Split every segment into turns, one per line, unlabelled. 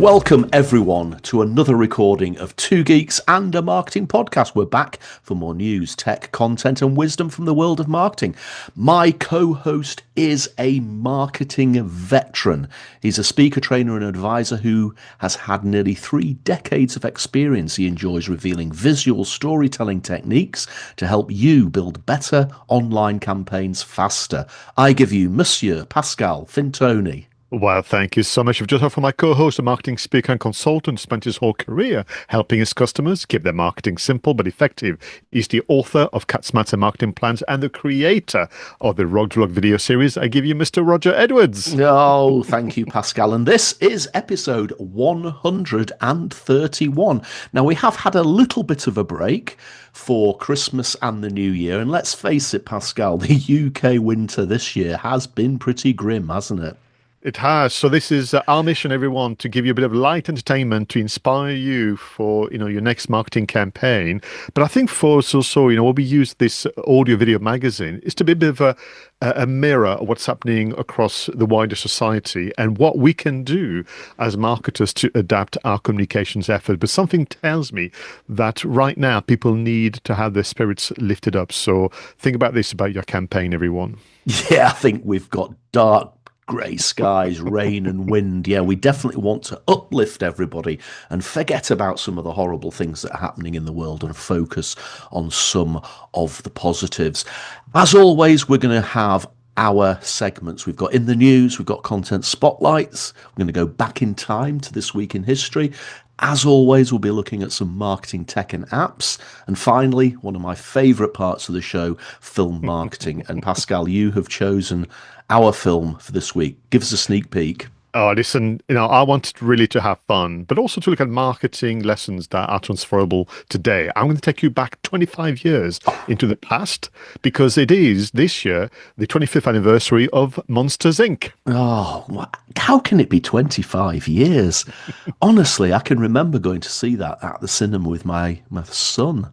Welcome everyone to another recording of Two Geeks and a Marketing Podcast. We're back for more news, tech, content and wisdom from the world of marketing. My co-host is a marketing veteran. He's a speaker, trainer and advisor who has had nearly 3 decades of experience. He enjoys revealing visual storytelling techniques to help you build better online campaigns faster. I give you Monsieur Pascal Fintoni.
Well, thank you so much. I've just heard from my co-host, a marketing speaker and consultant, spent his whole career helping his customers keep their marketing simple but effective. He's the author of 𝗧𝗵𝗲 Marketing Plans and the creator of the Rogue to Rogue video series. I give you Mr. Roger Edwards.
Oh, thank you, Pascal. And this is episode 131. Now, we have had a little bit of a break for Christmas and the New Year. And let's face it, Pascal, the UK winter this year has been pretty grim, hasn't it?
It has. So this is our mission, everyone, to give you a bit of light entertainment to inspire you for, your next marketing campaign. But I think for us also, when we use this audio video magazine, is to be a bit of a mirror of what's happening across the wider society and what we can do as marketers to adapt our communications effort. But something tells me that right now people need to have their spirits lifted up. So think about this about your campaign, everyone.
Yeah, I think we've got dark grey skies, rain and wind. Yeah, we definitely want to uplift everybody and forget about some of the horrible things that are happening in the world and focus on some of the positives. As always, we're going to have our segments. We've got In the News, we've got Content Spotlights. We're going to go back in time to this week in history. As always, we'll be looking at some marketing tech and apps. And finally, one of my favourite parts of the show, film marketing. And Pascal, you have chosen our film for this week. Give us a sneak peek.
Oh, listen, I wanted really to have fun, but also to look at marketing lessons that are transferable today. I'm going to take you back 25 years into the past because it is this year the 25th anniversary of Monsters, Inc.
Oh, how can it be 25 years? Honestly, I can remember going to see that at the cinema with my son.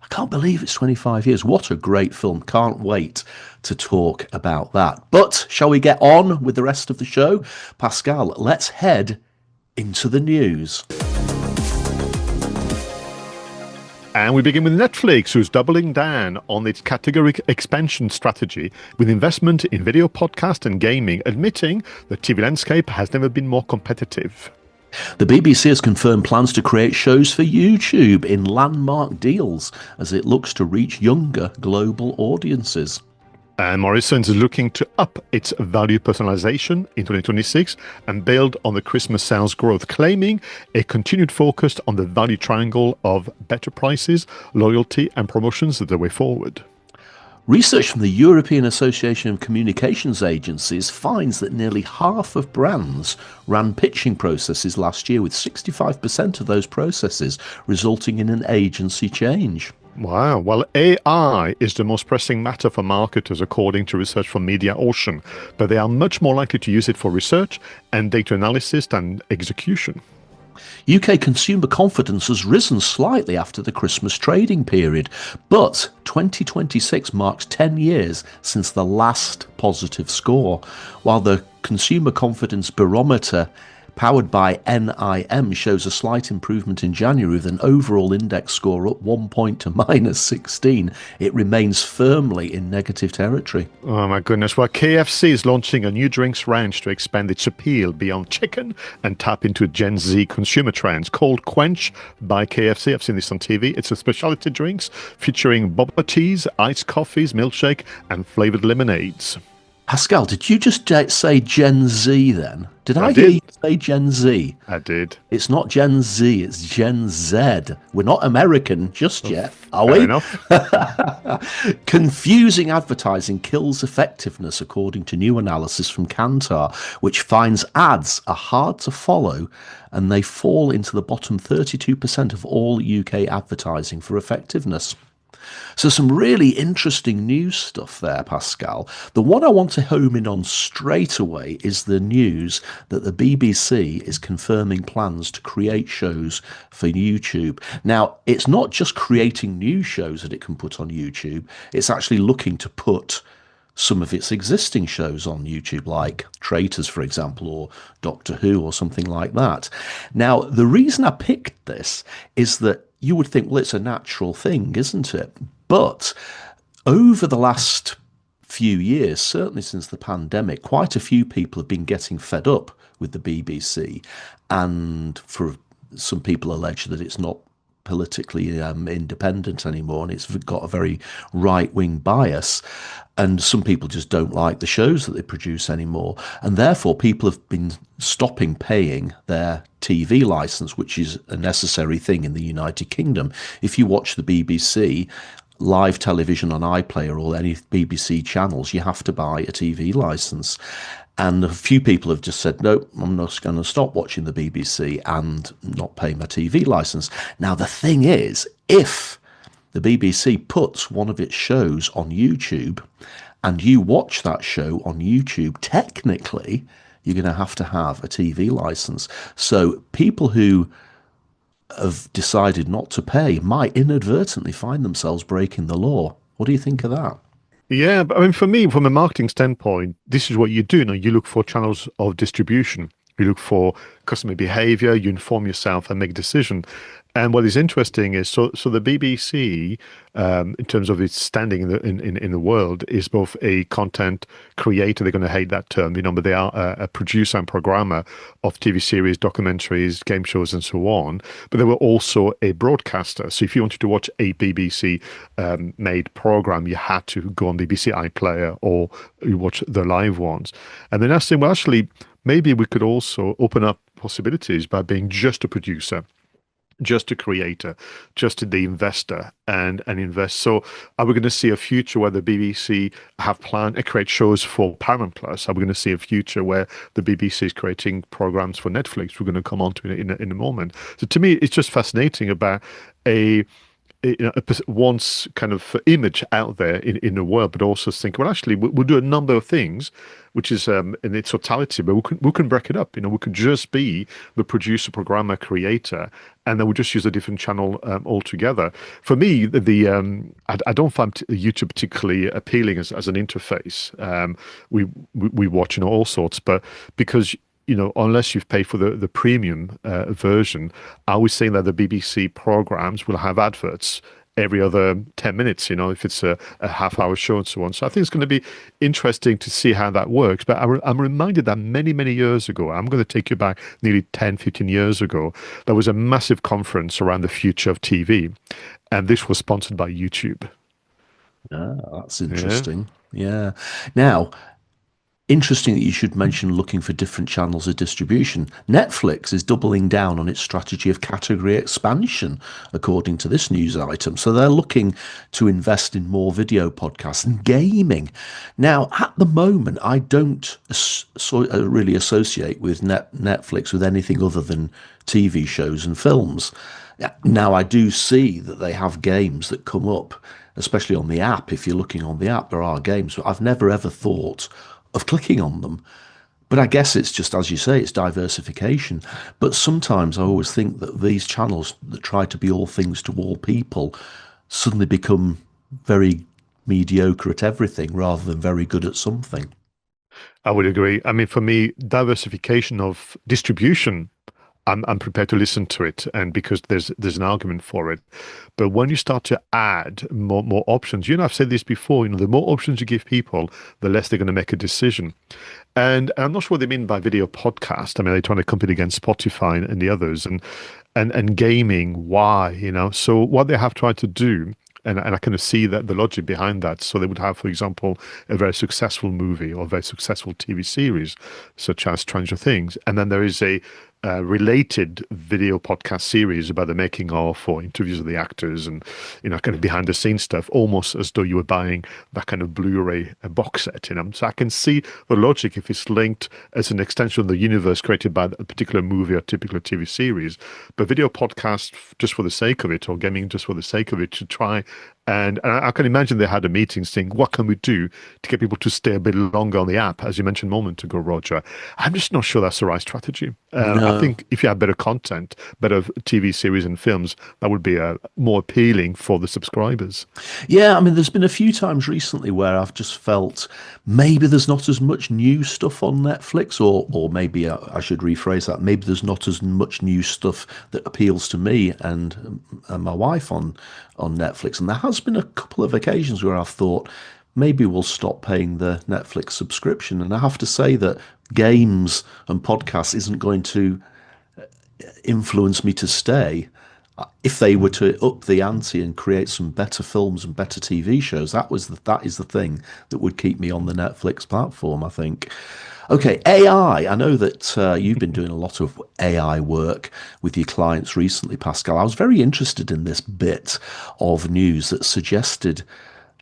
I can't believe it's 25 years. What a great film. Can't wait to talk about that. But shall we get on with the rest of the show? Pascal, let's head into the news.
And we begin with Netflix, who's doubling down on its category expansion strategy with investment in video, podcast and gaming, admitting the TV landscape has never been more competitive.
The BBC has confirmed plans to create shows for YouTube in landmark deals as it looks to reach younger global audiences.
And Morrisons is looking to up its value personalization in 2026 and build on the Christmas sales growth, claiming a continued focus on the value triangle of better prices, loyalty and promotions as the way forward.
Research from the European Association of Communications Agencies finds that nearly half of brands ran pitching processes last year, with 65% of those processes resulting in an agency change.
Wow. Well, AI is the most pressing matter for marketers, according to research from Media Ocean, but they are much more likely to use it for research and data analysis than execution.
UK consumer confidence has risen slightly after the Christmas trading period, but 2026 marks 10 years since the last positive score, while the Consumer Confidence Barometer powered by NIM shows a slight improvement in January with an overall index score up 1 point to -16. It remains firmly in negative territory.
Oh my goodness. Well, KFC is launching a new drinks range to expand its appeal beyond chicken and tap into Gen Z consumer trends called Quench by KFC. I've seen this on TV. It's a specialty drinks featuring boba teas, iced coffees, milkshake and flavored lemonades.
Pascal, did you just say Gen Z then? Did I hear you say Gen Z?
I did.
It's not Gen Z, it's Gen Z. We're not American just yet, are
Fair
we?
enough.
Confusing advertising kills effectiveness, according to new analysis from Kantar, which finds ads are hard to follow and they fall into the bottom 32% of all UK advertising for effectiveness. So some really interesting news stuff there, Pascal. The one I want to home in on straight away is the news that the BBC is confirming plans to create shows for YouTube. Now, it's not just creating new shows that it can put on YouTube. It's actually looking to put some of its existing shows on YouTube, like Traitors, for example, or Doctor Who, or something like that. Now, the reason I picked this is that you would think, well, it's a natural thing, isn't it? But over the last few years, certainly since the pandemic, quite a few people have been getting fed up with the BBC, and for some people allege that it's not politically independent anymore, and it's got a very right-wing bias, and some people just don't like the shows that they produce anymore, and therefore people have been stopping paying their TV license, which is a necessary thing in the United Kingdom. If you watch the BBC live television on iPlayer or any BBC channels, you have to buy a TV license. And a few people have just said, no, I'm not going to stop watching the BBC and not pay my TV license. Now, the thing is, if the BBC puts one of its shows on YouTube and you watch that show on YouTube, technically, you're going to have a TV license. So people who have decided not to pay might inadvertently find themselves breaking the law. What do you think of that?
Yeah, but I mean, for me, from a marketing standpoint, this is what you do. You look for channels of distribution. You look for customer behavior, you inform yourself and make a decision. And what is interesting is, so the BBC, in terms of its standing in the world, is both a content creator. They're going to hate that term, but they are a producer and programmer of TV series, documentaries, game shows, and so on. But they were also a broadcaster. So if you wanted to watch a BBC made program, you had to go on BBC iPlayer or you watch the live ones. And then I said, well, actually, maybe we could also open up possibilities by being just a producer, just a creator, just the investor and invest. So are we going to see a future where the BBC have planned to create shows for Paramount Plus? Are we going to see a future where the BBC is creating programs for Netflix? We're going to come on to it in a moment. So to me, it's just fascinating about a once kind of image out there in the world, but also think, well, actually, we'll do a number of things, which is in its totality, but we can break it up. We could just be the producer, programmer, creator, and then we'll just use a different channel altogether. For me, I don't find YouTube particularly appealing as an interface. We watch all sorts, but because unless you've paid for the premium version, I was saying that the BBC programs will have adverts every other 10 minutes, if it's a half-hour show and so on. So I think it's going to be interesting to see how that works. But I'm reminded that many, many years ago, I'm going to take you back nearly 10, 15 years ago, there was a massive conference around the future of TV, and this was sponsored by YouTube.
Ah, that's interesting. Yeah. Now, interesting that you should mention looking for different channels of distribution. Netflix is doubling down on its strategy of category expansion, according to this news item. So they're looking to invest in more video podcasts and gaming. Now, at the moment, I don't really associate with Netflix with anything other than TV shows and films. Now, I do see that they have games that come up, especially on the app. If you're looking on the app, there are games, but I've never ever thought of clicking on them. But I guess it's just, as you say, it's diversification. But sometimes I always think that these channels that try to be all things to all people suddenly become very mediocre at everything rather than very good at something.
I would agree. I mean, for me, diversification of distribution, I'm prepared to listen to it, and because there's an argument for it. But when you start to add more options, I've said this before, the more options you give people, the less they're going to make a decision. And I'm not sure what they mean by video podcast. I mean, they're trying to compete against Spotify and the others, and gaming. Why? So what they have tried to do, and I kind of see that the logic behind that. So they would have, for example, a very successful movie or a very successful TV series, such as Stranger Things, and then there is a related video podcast series about the making of or interviews of the actors and kind of behind the scenes stuff, almost as though you were buying that kind of Blu-ray box set. So I can see the logic if it's linked as an extension of the universe created by a particular movie or typical TV series. But video podcast just for the sake of it, or gaming just for the sake of it, to try And I can imagine they had a meeting saying, what can we do to get people to stay a bit longer on the app, as you mentioned a moment ago, Roger. I'm just not sure that's the right strategy. I
No.
think if you have better content, better TV series and films, that would be more appealing for the subscribers.
Yeah, I mean, there's been a few times recently where I've just felt maybe there's not as much new stuff on Netflix, or maybe I should rephrase that. Maybe there's not as much new stuff that appeals to me and my wife on Netflix. And there has been a couple of occasions where I've thought maybe we'll stop paying the Netflix subscription. And I have to say that games and podcasts isn't going to influence me to stay. If they were to up the ante and create some better films and better TV shows, that is the thing that would keep me on the Netflix platform, I think. Okay, AI. I know that you've been doing a lot of AI work with your clients recently, Pascal. I was very interested in this bit of news that suggested,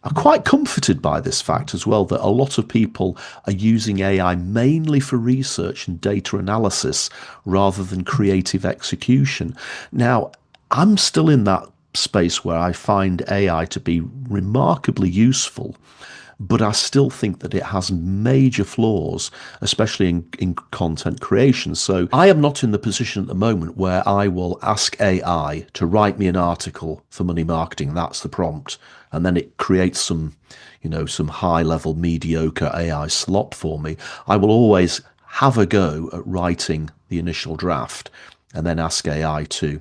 I'm quite comforted by this fact as well, that a lot of people are using AI mainly for research and data analysis rather than creative execution. Now, I'm still in that space where I find AI to be remarkably useful, but I still think that it has major flaws, especially in content creation. So I am not in the position at the moment where I will ask AI to write me an article for money marketing. That's the prompt. And then it creates some high level mediocre AI slop for me. I will always have a go at writing the initial draft and then ask AI to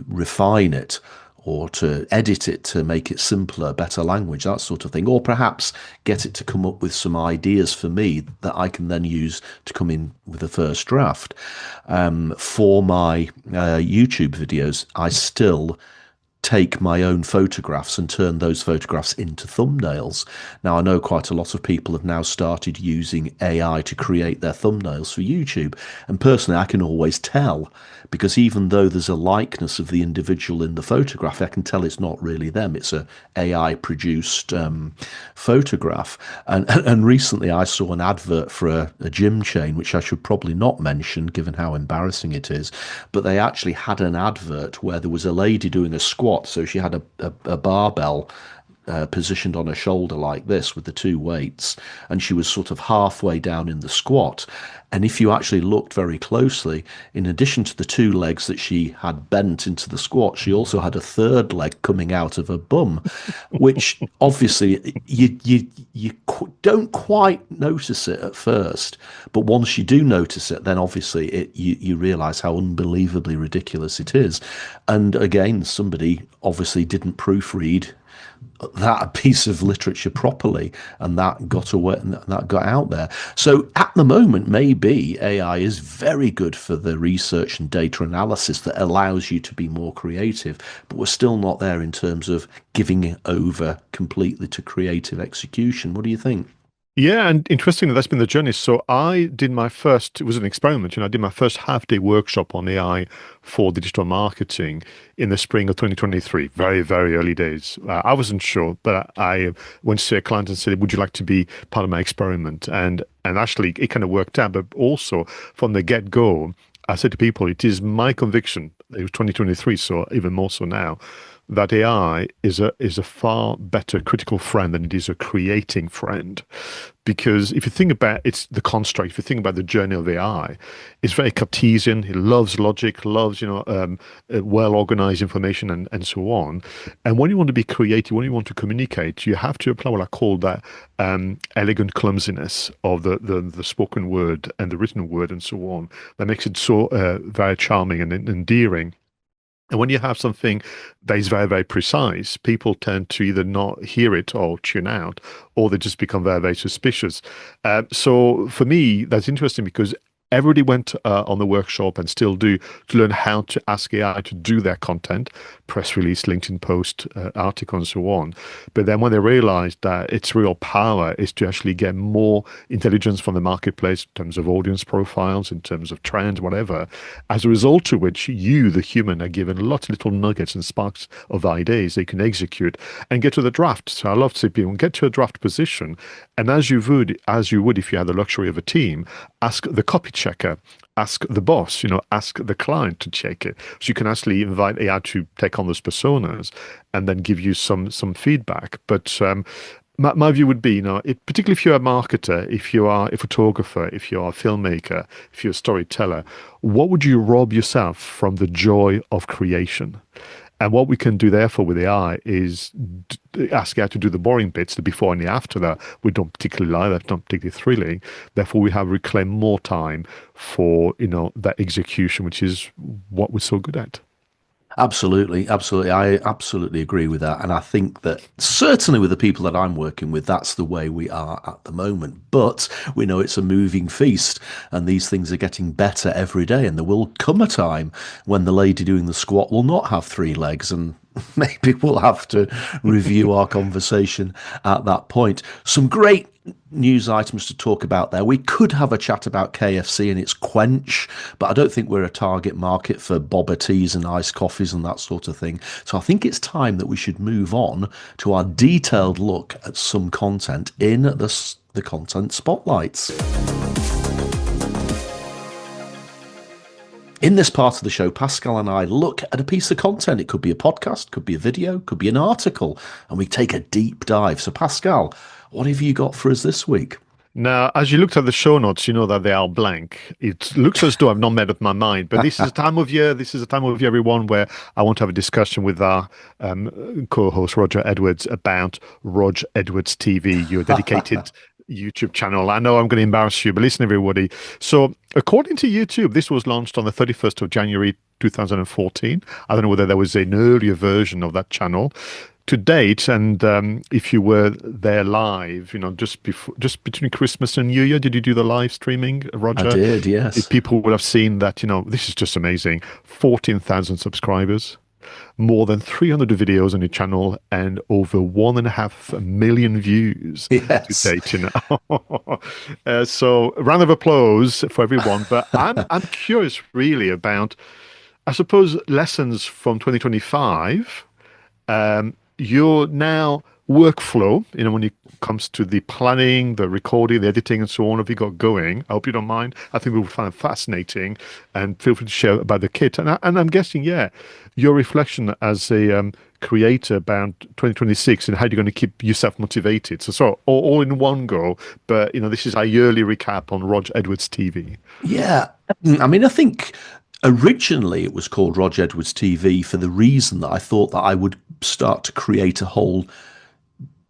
refine it or to edit it to make it simpler, better language, that sort of thing, or perhaps get it to come up with some ideas for me that I can then use to come in with a first draft. For my YouTube videos, I still take my own photographs and turn those photographs into thumbnails. Now, I know quite a lot of people have now started using AI to create their thumbnails for YouTube. And personally, I can always tell, because even though there's a likeness of the individual in the photograph, I can tell it's not really them. It's a AI produced photograph. And recently I saw an advert for a gym chain, which I should probably not mention given how embarrassing it is. But they actually had an advert where there was a lady doing a squat. So she had a barbell positioned on her shoulder like this with the two weights, and she was sort of halfway down in the squat. And if you actually looked very closely, in addition to the two legs that she had bent into the squat, she also had a third leg coming out of her bum, which obviously you don't quite notice it at first, but once you do notice it, then obviously you realize how unbelievably ridiculous it is. And again, somebody obviously didn't proofread that piece of literature properly, and that got away, and that got out there. So at the moment, maybe AI is very good for the research and data analysis that allows you to be more creative, but we're still not there in terms of giving it over completely to creative execution. What do you think?
Yeah, and interestingly, that's been the journey. So I did my first, it was an experiment, I did my first half-day workshop on AI for digital marketing in the spring of 2023, very, very early days. I wasn't sure, but I went to see a client and said, would you like to be part of my experiment? And actually, it kind of worked out, but also from the get-go, I said to people, it is my conviction, it was 2023, so even more so now, that AI is a far better critical friend than it is a creating friend. Because if you think about it's the construct, if you think about the journey of AI, it's very Cartesian. It loves logic, loves well-organized information and so on. And when you want to be creative, when you want to communicate, you have to apply what I call that elegant clumsiness of the spoken word and the written word and so on. That makes it so very charming and endearing. And when you have something that is very, very precise, people tend to either not hear it or tune out, or they just become very, very suspicious. So for me, that's interesting because everybody went on the workshop and still do to learn how to ask AI to do their content, press release, LinkedIn post, article, and so on. But then when they realized that its real power is to actually get more intelligence from the marketplace in terms of audience profiles, in terms of trends, whatever, as a result to which you, the human, are given lots of little nuggets and sparks of ideas they can execute and get to the draft. So I love to see people get to a draft position, and as you would if you had the luxury of a team, ask the copy checker. Ask the boss, ask the client to check it. So you can actually invite AI to take on those personas and then give you some feedback. But my view would be, particularly if you're a marketer, if you are a photographer, if you are a filmmaker, if you're a storyteller, what would you rob yourself from the joy of creation? And what we can do, therefore, with AI is ask AI to do the boring bits, the before and the after that we don't particularly like, that's not particularly thrilling. Therefore, we have reclaimed more time for, that execution, which is what we're so good at.
Absolutely, absolutely. I absolutely agree with that. And I think that certainly with the people that I'm working with, that's the way we are at the moment. But we know it's a moving feast and these things are getting better every day. And there will come a time when the lady doing the squat will not have three legs, and maybe we'll have to review our conversation at that point. Some great news items to talk about there. We could have a chat about KFC and its quench, but I don't think we're a target market for boba teas and iced coffees and that sort of thing. So I think it's time that we should move on to our detailed look at some content in the content spotlights. In this part of the show, Pascal and I look at a piece of content. It could be a podcast, could be a video, could be an article, and we take a deep dive. So Pascal, what have you got for us this week?
Now, as you looked at the show notes, you know that they are blank. It looks as though I've not made up my mind, but this is a time of year, everyone, where I want to have a discussion with our co-host, Roger Edwards, about Roger Edwards TV, your dedicated YouTube channel. I know I'm going to embarrass you, but listen, everybody. So according to YouTube, this was launched on the 31st of January 2014. I don't know whether there was an earlier version of that channel. To date, and if you were there live, just between Christmas and New Year, did you do the live streaming, Roger?
I did, yes.
People would have seen that, this is just amazing. 14,000 subscribers, more than 300 videos on your channel, and over 1.5 million views to date. So, round of applause for everyone. But I'm curious, really, about, I suppose, lessons from 2025. Your now workflow, when it comes to the planning, the recording, the editing, and so on, have you got going? I hope you don't mind. I think we will find it fascinating, and feel free to share about the kit. And I'm guessing, your reflection as a creator about 2026 and how you're going to keep yourself motivated. So all in one go, but this is our yearly recap on Roger Edwards TV.
Yeah, I mean, I think originally it was called Roger Edwards TV for the reason that I thought that I would start to create a whole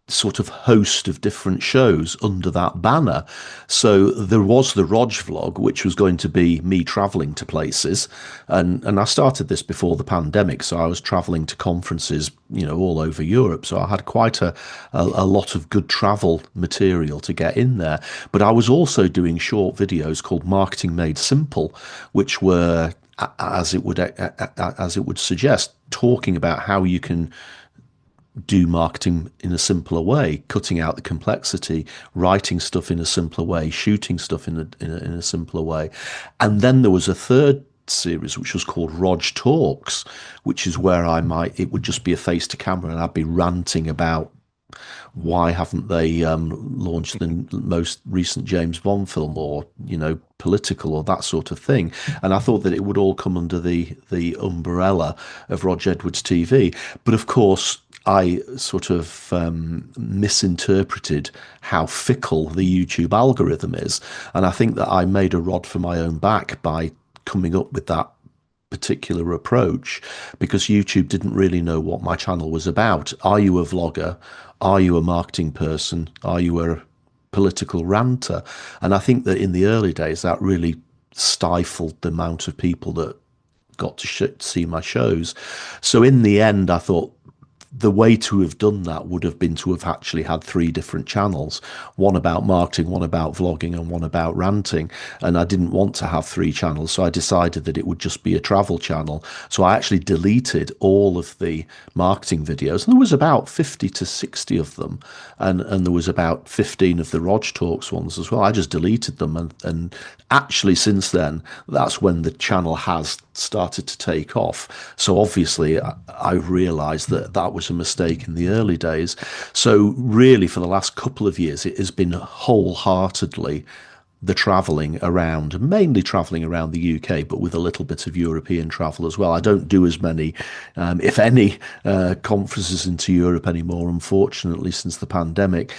sort of host of different shows under that banner. So there was the Rog vlog, which was going to be me traveling to places. And I started this before the pandemic. So I was traveling to conferences, all over Europe. So I had quite a lot of good travel material to get in there. But I was also doing short videos called Marketing Made Simple, which were, as it would suggest, talking about how you can do marketing in a simpler way, cutting out the complexity, writing stuff in a simpler way, shooting stuff in a simpler way. And then there was a third series which was called Rog Talks, which is where it would just be a face to camera and I'd be ranting about why haven't they launched the most recent James Bond film, or political, or that sort of thing. And I thought that it would all come under the umbrella of Roger Edwards TV. But of course, I sort of misinterpreted how fickle the YouTube algorithm is. And I think that I made a rod for my own back by coming up with that particular approach, because YouTube didn't really know what my channel was about. Are you a vlogger? Are you a marketing person? Are you a political ranter? And I think that in the early days, that really stifled the amount of people that got to see my shows. So in the end, I thought the way to have done that would have been to have actually had 3 different channels, one about marketing, one about vlogging, and one about ranting. And I didn't want to have 3 channels, so I decided that it would just be a travel channel. So I actually deleted all of the marketing videos, and there was about 50 to 60 of them, and there was about 15 of the Rog Talks ones as well. I just deleted them, and actually since then, that's when the channel has started to take off. So obviously I've realized that was a mistake in the early days. So really for the last couple of years, it has been wholeheartedly the travelling around, mainly travelling around the UK, but with a little bit of European travel as well. I don't do as many, if any, conferences into Europe anymore, unfortunately, since the pandemic.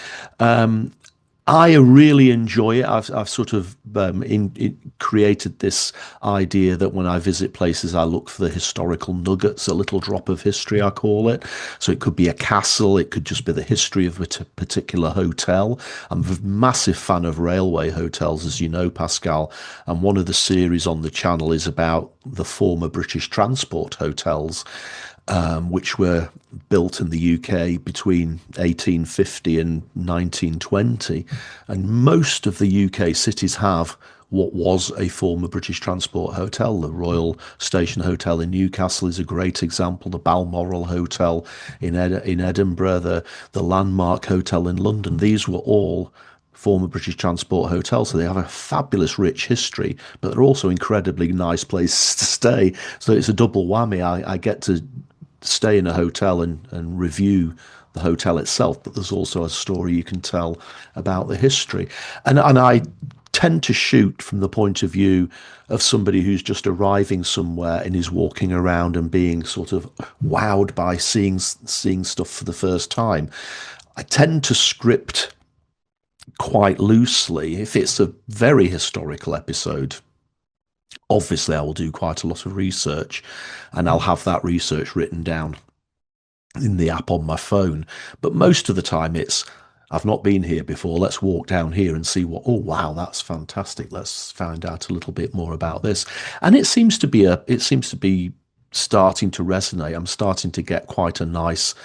I really enjoy it. I've sort of created this idea that when I visit places, I look for the historical nuggets, a little drop of history, I call it. So it could be a castle, it could just be the history of a particular hotel. I'm a massive fan of railway hotels, as you know, Pascal. And one of the series on the channel is about the former British transport hotels, which were built in the UK between 1850 and 1920. And most of the UK cities have what was a former British transport hotel. The Royal Station Hotel in Newcastle is a great example. The Balmoral Hotel in Edinburgh, the Landmark Hotel in London. These were all former British transport hotels, so they have a fabulous rich history, but they're also incredibly nice places to stay. So it's a double whammy. I get to stay in a hotel and review the hotel itself, but there's also a story you can tell about the history. And I tend to shoot from the point of view of somebody who's just arriving somewhere and is walking around and being sort of wowed by seeing stuff for the first time. I tend to script quite loosely. If it's a very historical episode, obviously I will do quite a lot of research, and I'll have that research written down in the app on my phone. But most of the time it's, I've not been here before, let's walk down here and see what, oh wow, that's fantastic, let's find out a little bit more about this. And it seems to be starting to resonate. I'm starting to get quite a nice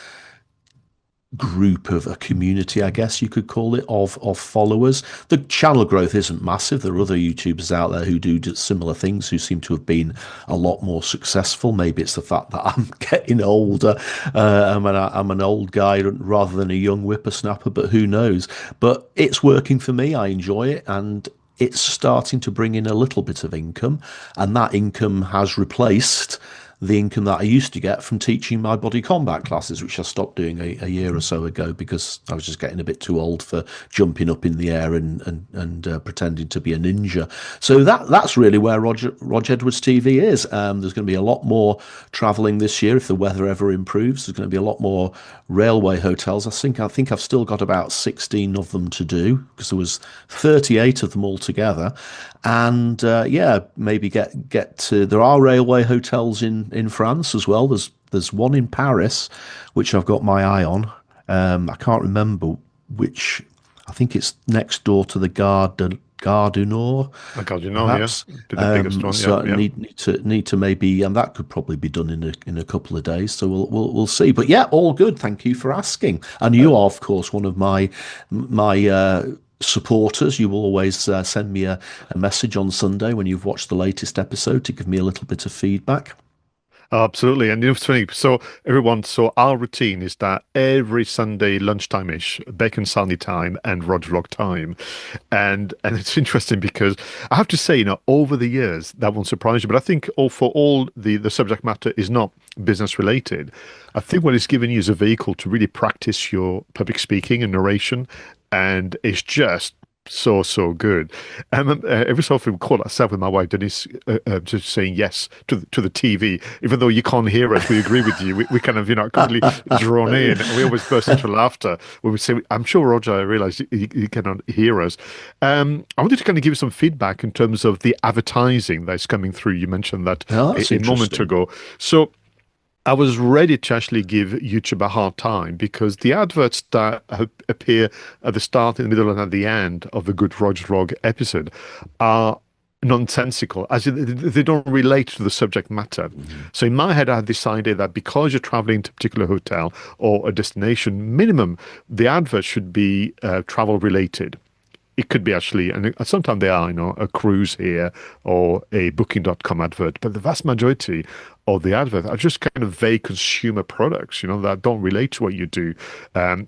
group of a community, I guess you could call it, of followers. The channel growth isn't massive. There are other YouTubers out there who do similar things, who seem to have been a lot more successful. Maybe it's the fact that I'm getting older. I'm an old guy rather than a young whippersnapper, but who knows? But it's working for me. I enjoy it, and it's starting to bring in a little bit of income, and that income has replaced the income that I used to get from teaching my body combat classes, which I stopped doing a year or so ago because I was just getting a bit too old for jumping up in the air and pretending to be a ninja. So that's really where Roger Edwards TV is. There's going to be a lot more travelling this year if the weather ever improves. There's going to be a lot more railway hotels. I think I've still got about 16 of them to do, because there was 38 of them altogether. And maybe get to, there are railway hotels in France as well. There's one in Paris which I've got my eye on. I can't remember which. I think it's next door to the Gare du Nord.
The Gare du Nord, yes, the biggest one.
So I need to maybe, and that could probably be done in a couple of days. So we'll see. But yeah, all good. Thank you for asking. And you are, of course, one of my supporters. You will always send me a message on Sunday when you've watched the latest episode to give me a little bit of feedback.
Absolutely. And it's funny. So our routine is that every Sunday lunchtime-ish, bacon Sunday time and Roger Vlog time. And it's interesting because I have to say, over the years, that won't surprise you, but I think for all the subject matter is not business related. I think what it's given you is a vehicle to really practice your public speaking and narration. And it's just so good. And every so often we call ourselves with my wife Denise just saying yes to the TV, even though you can't hear us. We agree with you. We kind of completely drawn in, and we always burst into laughter when we say, I'm sure Roger, I realize you cannot hear us. I wanted to kind of give you some feedback in terms of the advertising that's coming through. You mentioned that a moment ago. So I was ready to actually give YouTube a hard time, because the adverts that appear at the start, in the middle, and at the end of the Good Roger Vlog episode are nonsensical, as they don't relate to the subject matter. Mm-hmm. So in my head, I had decided that because you're traveling to a particular hotel or a destination, minimum, the advert should be travel related. It could be actually, and sometimes they are, a cruise here or a booking.com advert, but the vast majority of the advert are just kind of vague consumer products, that don't relate to what you do,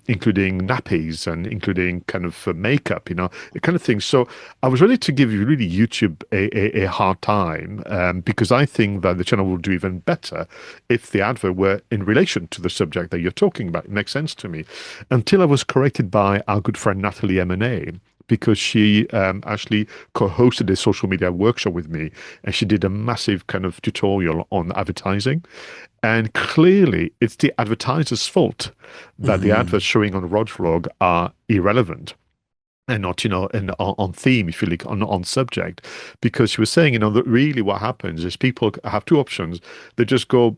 including nappies and including kind of makeup, the kind of thing. So I was ready to give you really YouTube a hard time, because I think that the channel will do even better if the advert were in relation to the subject that you're talking about. It makes sense to me. Until I was corrected by our good friend Natalie M&A, because she actually co-hosted a social media workshop with me, and she did a massive kind of tutorial on advertising. And clearly, it's the advertiser's fault that the adverts showing on Rod's vlog are irrelevant and not, on theme, if you like, on subject. Because she was saying, that really what happens is people have two options. They just go,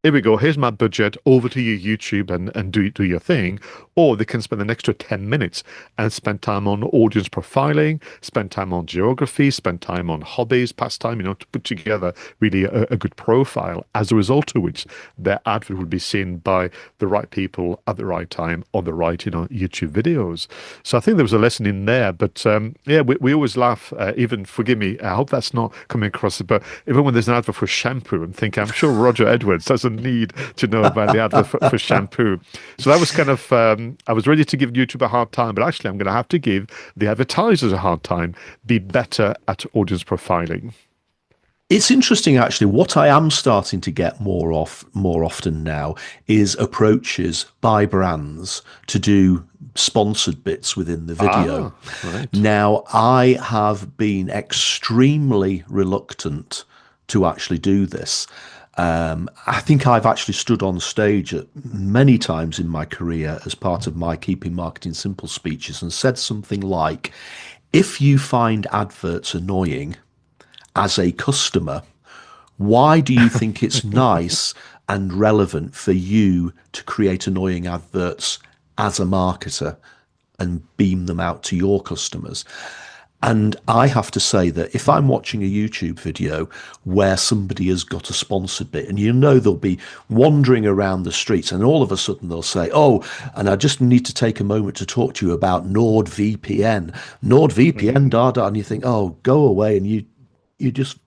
here we go, here's my budget, over to your YouTube and do your thing. Or they can spend an extra 10 minutes and spend time on audience profiling, spend time on geography, spend time on hobbies, pastime, to put together really a good profile, as a result of which their advert would be seen by the right people at the right time on the right, YouTube videos. So I think there was a lesson in there. But yeah, we always laugh, even, forgive me, I hope that's not coming across, but even when there's an advert for shampoo, I'm thinking, I'm sure Roger Edwards doesn't need to know about the advert for shampoo. So that was kind of, I was ready to give YouTube a hard time, but actually I'm going to have to give the advertisers a hard time. Be better at audience profiling.
It's interesting, actually. What I am starting to get more often now is approaches by brands to do sponsored bits within the video.
Right.
Now, I have been extremely reluctant to actually do this. I think I've actually stood on stage many times in my career as part of my Keeping Marketing Simple speeches and said something like, if you find adverts annoying as a customer, why do you think it's nice and relevant for you to create annoying adverts as a marketer and beam them out to your customers? And I have to say that if I'm watching a YouTube video where somebody has got a sponsored bit, and they'll be wandering around the streets, and all of a sudden they'll say, oh, and I just need to take a moment to talk to you about NordVPN, and you think, oh, go away, and you just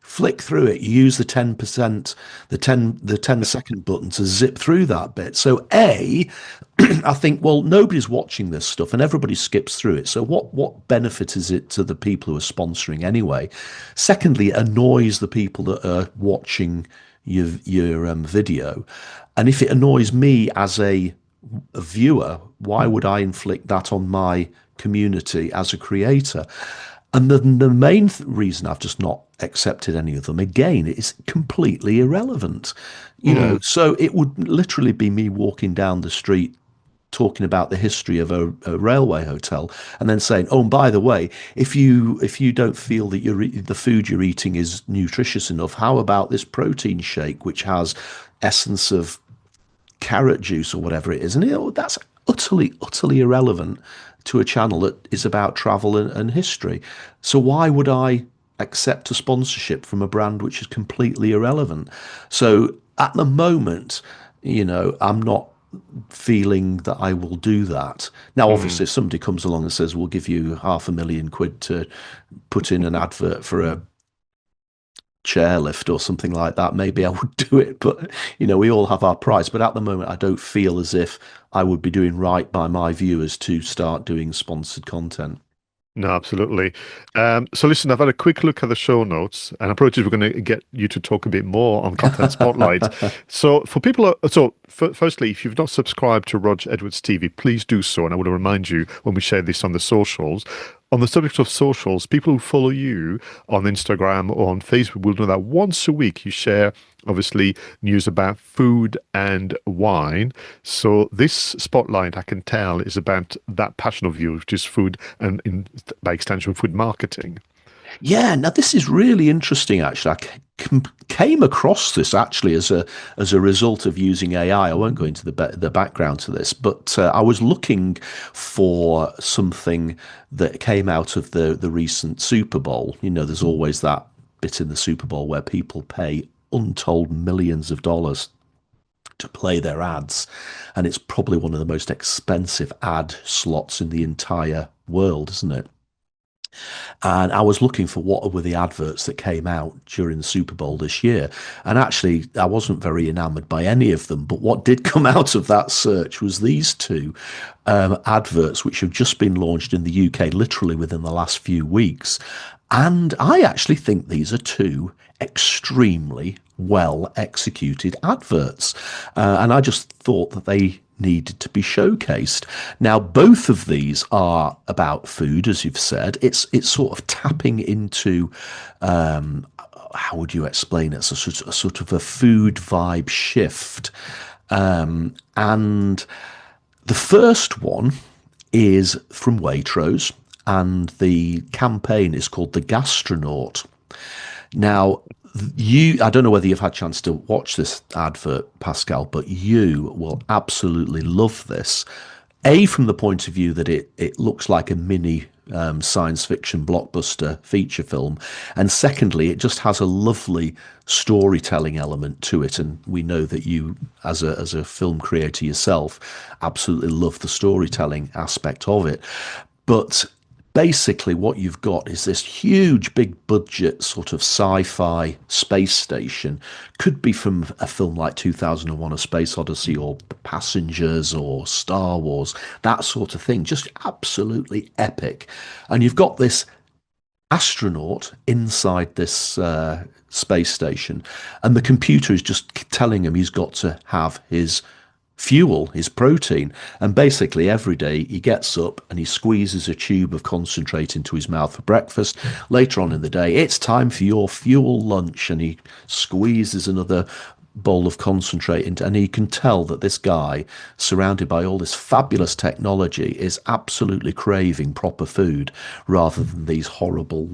flick through it. You use the 10%, the 10-second button to zip through that bit. So I think, well, nobody's watching this stuff and everybody skips through it. So what benefit is it to the people who are sponsoring anyway? Secondly, it annoys the people that are watching your video. And if it annoys me as a viewer, why would I inflict that on my community as a creator? And the main reason I've just not accepted any of them, again, is completely irrelevant. So it would literally be me walking down the street talking about the history of a railway hotel and then saying, oh, and by the way, if you don't feel that the food you're eating is nutritious enough, how about this protein shake which has essence of carrot juice or whatever it is? And that's utterly irrelevant to a channel that is about travel and history. So why would I accept a sponsorship from a brand which is completely irrelevant? So at the moment, I'm not feeling that I will do that. Now, obviously, if somebody comes along and says, we'll give you £500,000 to put in an advert for a chairlift or something like that, maybe I would do it. But, we all have our price. But at the moment, I don't feel as if I would be doing right by my viewers to start doing sponsored content.
No, absolutely. So listen, I've had a quick look at the show notes, and I apologize, we're going to get you to talk a bit more on Content Spotlight. So for people, firstly, if you've not subscribed to Rog Edwards TV, please do so. And I want to remind you when we share this on the socials. On the subject of socials, people who follow you on Instagram or on Facebook will know that once a week you share, obviously, news about food and wine. So this spotlight, I can tell, is about that passion of yours, which is food and, by extension, food marketing.
Yeah, now this is really interesting, actually. I came across this actually as a result of using AI. I won't go into the background to this, but I was looking for something that came out of the recent Super Bowl. There's always that bit in the Super Bowl where people pay untold millions of dollars to play their ads, and it's probably one of the most expensive ad slots in the entire world, isn't it? And I was looking for what were the adverts that came out during the Super Bowl this year. And actually, I wasn't very enamored by any of them. But what did come out of that search was these two adverts, which have just been launched in the UK literally within the last few weeks. And I actually think these are two extremely well executed adverts. And I just thought that they needed to be showcased. Now, both of these are about food, as you've said. It's sort of tapping into, how would you explain it? It's a sort of a food vibe shift. And the first one is from Waitrose, and the campaign is called The Gastronaut. Now, I don't know whether you've had a chance to watch this advert, Pascal, but you will absolutely love this. From the point of view that it looks like a mini science fiction blockbuster feature film, and secondly, it just has a lovely storytelling element to it. And we know that you, as a film creator yourself, absolutely love the storytelling aspect of it. But basically what you've got is this huge big budget sort of sci-fi space station. Could be from a film like 2001 A Space Odyssey or Passengers or Star Wars, that sort of thing. Just absolutely epic. And you've got this astronaut inside this space station, and the computer is just telling him he's got to have his fuel, his protein. And basically every day he gets up and he squeezes a tube of concentrate into his mouth for breakfast. Later on in the day, it's time for your fuel lunch, and he squeezes another bowl of concentrate into, and you can tell that this guy, surrounded by all this fabulous technology, is absolutely craving proper food rather than these horrible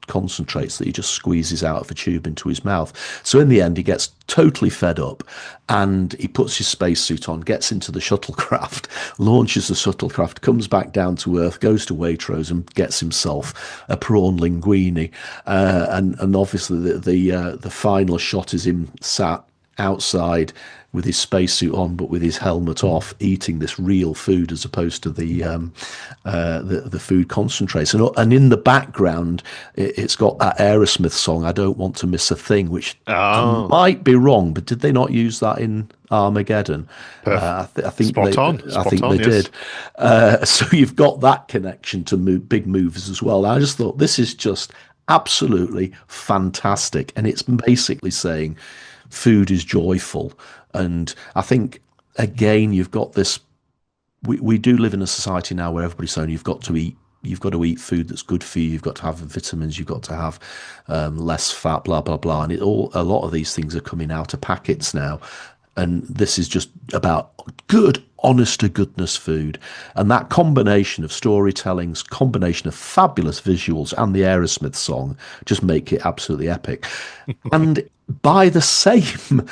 concentrates that he just squeezes out of a tube into his mouth. So in the end, he gets totally fed up, and he puts his spacesuit on, gets into the shuttlecraft, launches the shuttlecraft, comes back down to Earth, goes to Waitrose and gets himself a prawn linguine. And obviously the final shot is him sat outside with his spacesuit on, but with his helmet off, eating this real food as opposed to the food concentrates. And in the background, it's got that Aerosmith song, "I Don't Want to Miss a Thing," which I might be wrong, but did they not use that in Armageddon? I think they did. So you've got that connection to big movies as well. I just thought this is just absolutely fantastic, and it's basically saying food is joyful. And I think, again, you've got this, we do live in a society now where everybody's saying you've got to eat food that's good for you, you've got to have vitamins, you've got to have less fat, blah blah blah, and a lot of these things are coming out of packets now, and this is just about good, honest to goodness food. And that combination of storytellings, combination of fabulous visuals, and the Aerosmith song just make it absolutely epic. And by the same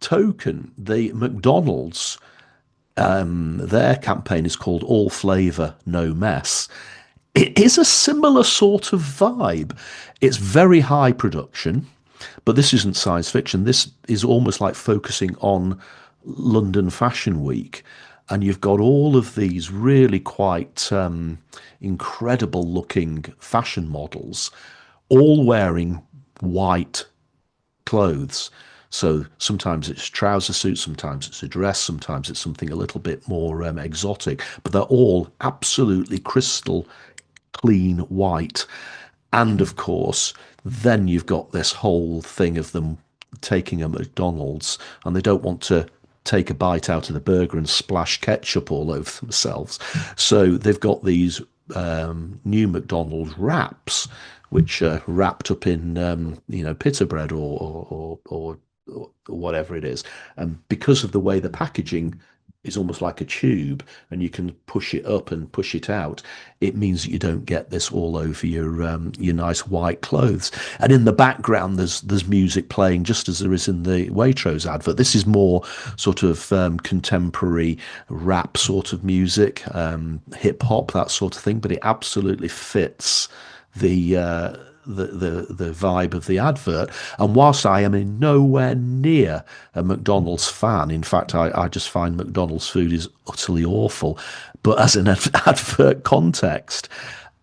token, the McDonald's, their campaign is called All Flavor, No Mess. It is a similar sort of vibe. It's very high production, but this isn't science fiction. This is almost like focusing on London Fashion Week. And you've got all of these really quite incredible looking fashion models, all wearing white clothes. So sometimes it's trouser suits, sometimes it's a dress, sometimes it's something a little bit more exotic, but they're all absolutely crystal clean white. And of course, then you've got this whole thing of them taking a McDonald's, and they don't want to take a bite out of the burger and splash ketchup all over themselves. So they've got these new McDonald's wraps, which are wrapped up in pita bread or whatever it is. And because of the way the packaging is almost like a tube, and you can push it up and push it out, it means that you don't get this all over your nice white clothes. And in the background, there's music playing, just as there is in the Waitrose advert. This is more sort of contemporary rap sort of music, hip hop, that sort of thing. But it absolutely fits the vibe of the advert. And whilst I am in nowhere near a McDonald's fan, in fact, I just find McDonald's food is utterly awful, but as an advert context,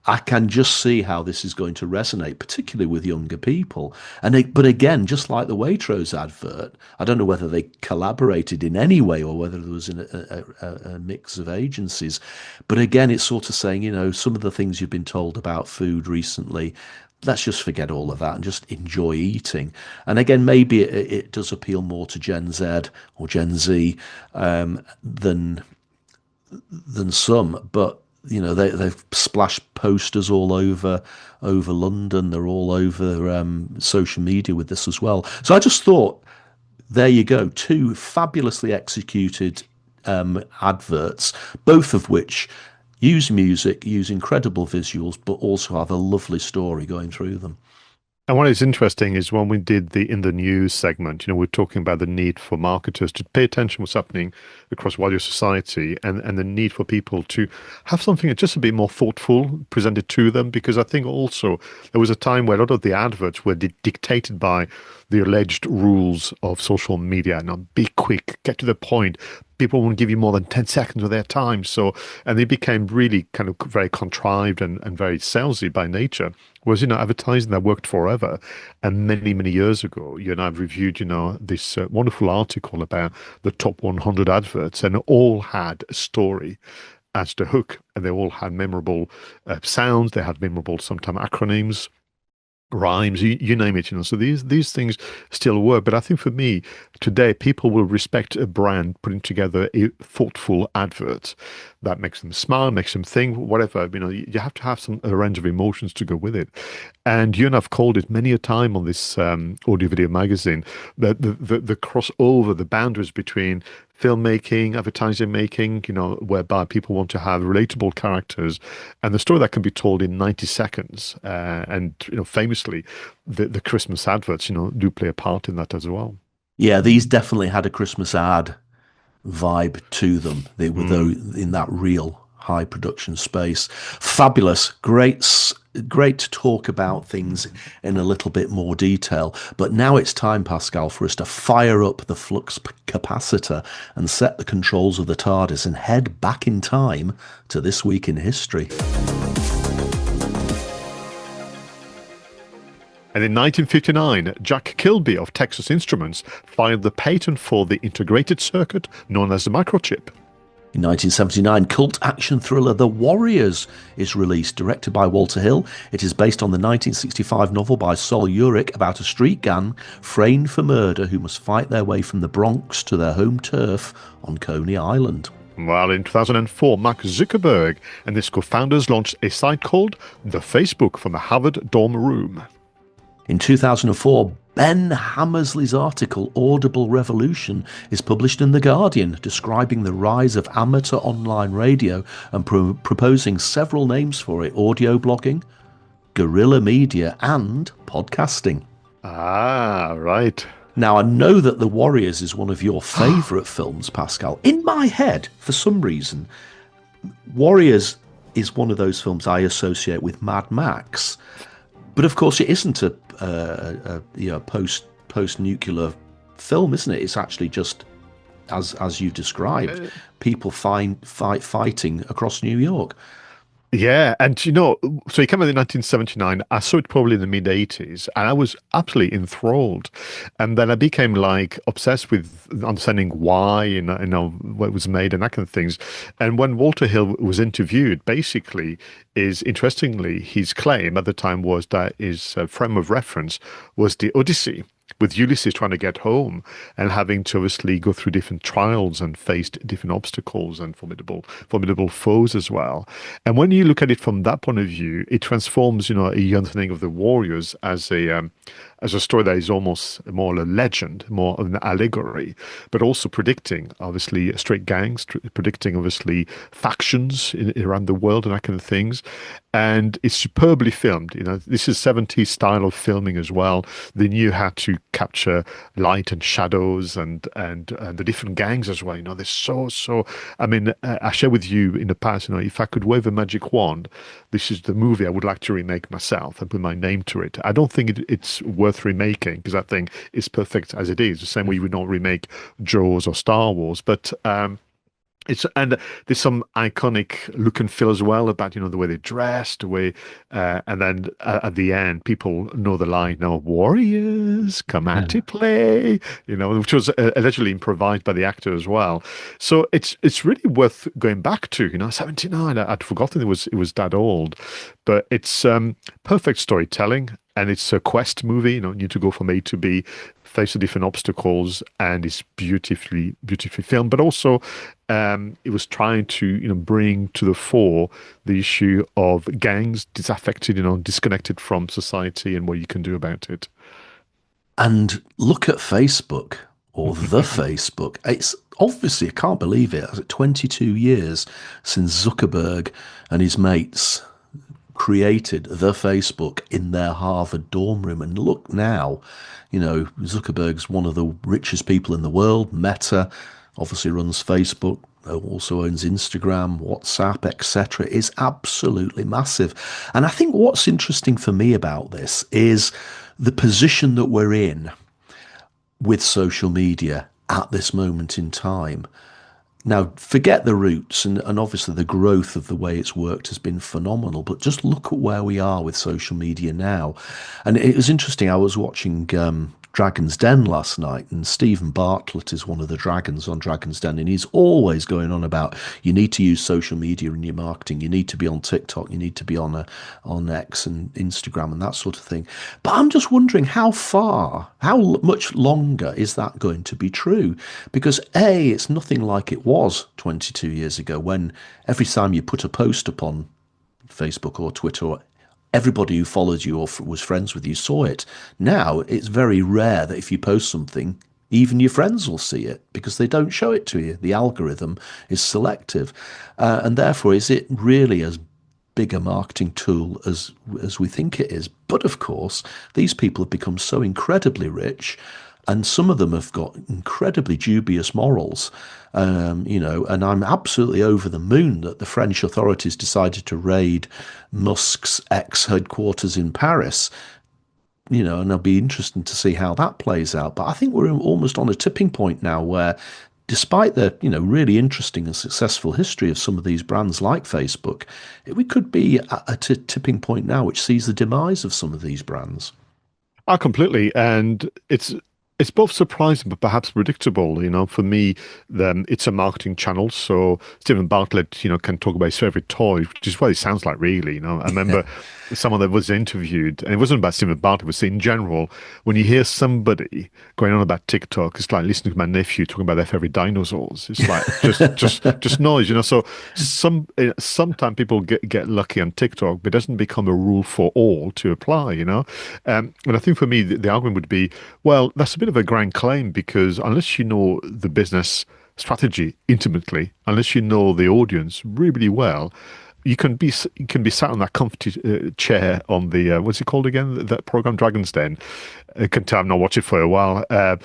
I can just see how this is going to resonate, particularly with younger people. But again, just like the Waitrose advert, I don't know whether they collaborated in any way or whether there was a mix of agencies. But again, it's sort of saying, some of the things you've been told about food recently, let's just forget all of that and just enjoy eating. And again, maybe it does appeal more to Gen Z or Gen Z than some, but they've splashed posters all over London. They're all over social media with this as well. So I just thought, there you go, two fabulously executed adverts, both of which use music, use incredible visuals, but also have a lovely story going through them.
And what is interesting is when we did the in the news segment, we're talking about the need for marketers to pay attention to what's happening across wider society, and the need for people to have something just a bit more thoughtful presented to them. Because I think also there was a time where a lot of the adverts were dictated by the alleged rules of social media. Now, be quick, get to the point. People won't give you more than 10 seconds of their time. And they became really kind of very contrived and very salesy by nature. Whereas, advertising that worked forever. And many, many years ago, you and I have reviewed, this wonderful article about the top 100 adverts, and all had a story as the hook. And they all had memorable sounds. They had memorable, sometimes acronyms, rhymes, you name it, so these things still work. But I think for me today, people will respect a brand putting together a thoughtful advert that makes them smile, makes them think, whatever. You have to have a range of emotions to go with it. And you and I've called it many a time on this audio video magazine, the crossover, the boundaries between filmmaking, advertising making, whereby people want to have relatable characters and the story that can be told in 90 seconds. And, famously, the Christmas adverts, do play a part in that as well.
Yeah, these definitely had a Christmas ad vibe to them. They were in that real high production space. Fabulous. Great to talk about things in a little bit more detail. But now it's time, Pascal, for us to fire up the flux capacitor and set the controls of the TARDIS and head back in time to this week in history.
And in 1959, Jack Kilby of Texas Instruments filed the patent for the integrated circuit known as the microchip.
In 1979, cult action thriller The Warriors is released, directed by Walter Hill. It is based on the 1965 novel by Sol Ulrich about a street gang framed for murder who must fight their way from the Bronx to their home turf on Coney Island.
Well, in 2004, Mark Zuckerberg and his co-founders launched a site called The Facebook from a Harvard dorm room.
In 2004, Ben Hammersley's article Audible Revolution is published in The Guardian, describing the rise of amateur online radio and proposing several names for it: audio blogging, guerrilla media, and podcasting.
Ah, right.
Now, I know that The Warriors is one of your favourite films, Pascal. In my head, for some reason, Warriors is one of those films I associate with Mad Max. But of course, it isn't a post-nuclear film, isn't it? It's actually just as you described, people fighting across New York.
Yeah, and so it came out in 1979. I saw it probably in the mid-80s, and I was absolutely enthralled. And then I became obsessed with understanding why, what it was made and that kind of things. And when Walter Hill was interviewed, basically, interestingly, his claim at the time was that his frame of reference was the Odyssey, with Ulysses trying to get home and having to obviously go through different trials and face different obstacles and formidable foes as well. And when you look at it from that point of view, it transforms, a understanding of the Warriors as a story that is almost more a legend, more of an allegory, but also predicting, obviously, straight gangs, predicting, obviously, factions around the world and that kind of things. And it's superbly filmed. This is 70s style of filming as well. They knew how to capture light and shadows and the different gangs as well. They're so. I mean, I shared with you in the past. If I could wave a magic wand, this is the movie I would like to remake myself and put my name to it. I don't think it's worth remaking because I think it's perfect as it is. The same way you would not remake Jaws or Star Wars, but It's and there's some iconic look and feel as well about the way they dress, the way, and then at the end, people know the line now, "Warriors come out to play," which was allegedly improvised by the actor as well. So it's really worth going back to. 79. I'd forgotten it was that old, but it's perfect storytelling. And it's a quest movie, you need to go from A to B, face the different obstacles, and it's beautifully filmed. But also, it was trying to, bring to the fore the issue of gangs, disaffected, disconnected from society, and what you can do about it.
And look at Facebook or the Facebook. It's obviously, I can't believe it. 22 years since Zuckerberg and his mates created the Facebook in their Harvard dorm room. And look now, Zuckerberg's one of the richest people in the world. Meta obviously runs Facebook, also owns Instagram, WhatsApp, etc. Is absolutely massive. And I think what's interesting for me about this is the position that we're in with social media at this moment in time. Now, forget the roots, and obviously the growth of the way it's worked has been phenomenal, but just look at where we are with social media now. And it was interesting, I was watching Dragon's Den last night, and Stephen Bartlett is one of the dragons on Dragon's Den, and he's always going on about you need to use social media in your marketing, you need to be on TikTok, you need to be on X and Instagram and that sort of thing. But I'm just wondering how much longer is that going to be true? Because A, it's nothing like it was 22 years ago when every time you put a post up on Facebook or Twitter or everybody who followed you or was friends with you saw it. Now, it's very rare that if you post something, even your friends will see it because they don't show it to you. The algorithm is selective. And therefore, is it really as big a marketing tool as we think it is? But of course, these people have become so incredibly rich, and some of them have got incredibly dubious morals, and I'm absolutely over the moon that the French authorities decided to raid Musk's ex-headquarters in Paris, and it'll be interesting to see how that plays out. But I think we're almost on a tipping point now where, despite the, really interesting and successful history of some of these brands like Facebook, we could be at a tipping point now which sees the demise of some of these brands.
Oh, completely. And it's both surprising but perhaps predictable. For me, it's a marketing channel. So Stephen Bartlett, can talk about his favorite toy, which is what it sounds like, really. I remember someone that was interviewed, and it wasn't about Stephen Bartlett, it was in general. When you hear somebody going on about TikTok, it's like listening to my nephew talking about their favorite dinosaurs. It's like just noise. So sometimes people get lucky on TikTok, but it doesn't become a rule for all to apply. And I think for me, the argument would be, well, that's a bit of a grand claim because unless you know the business strategy intimately, unless you know the audience really, really well, you can be sat on that comfy chair on the what's it called again? That program, Dragon's Den. I can tell I've not watched it for a while. A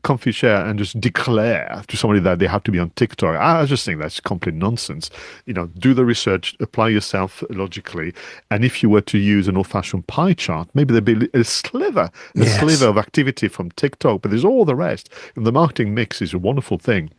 comfy chair and just declare to somebody that they have to be on TikTok. I just think that's complete nonsense. Do the research, apply yourself logically, and if you were to use an old-fashioned pie chart, maybe there'd be a sliver of activity from TikTok, but there's all the rest. And the marketing mix is a wonderful thing.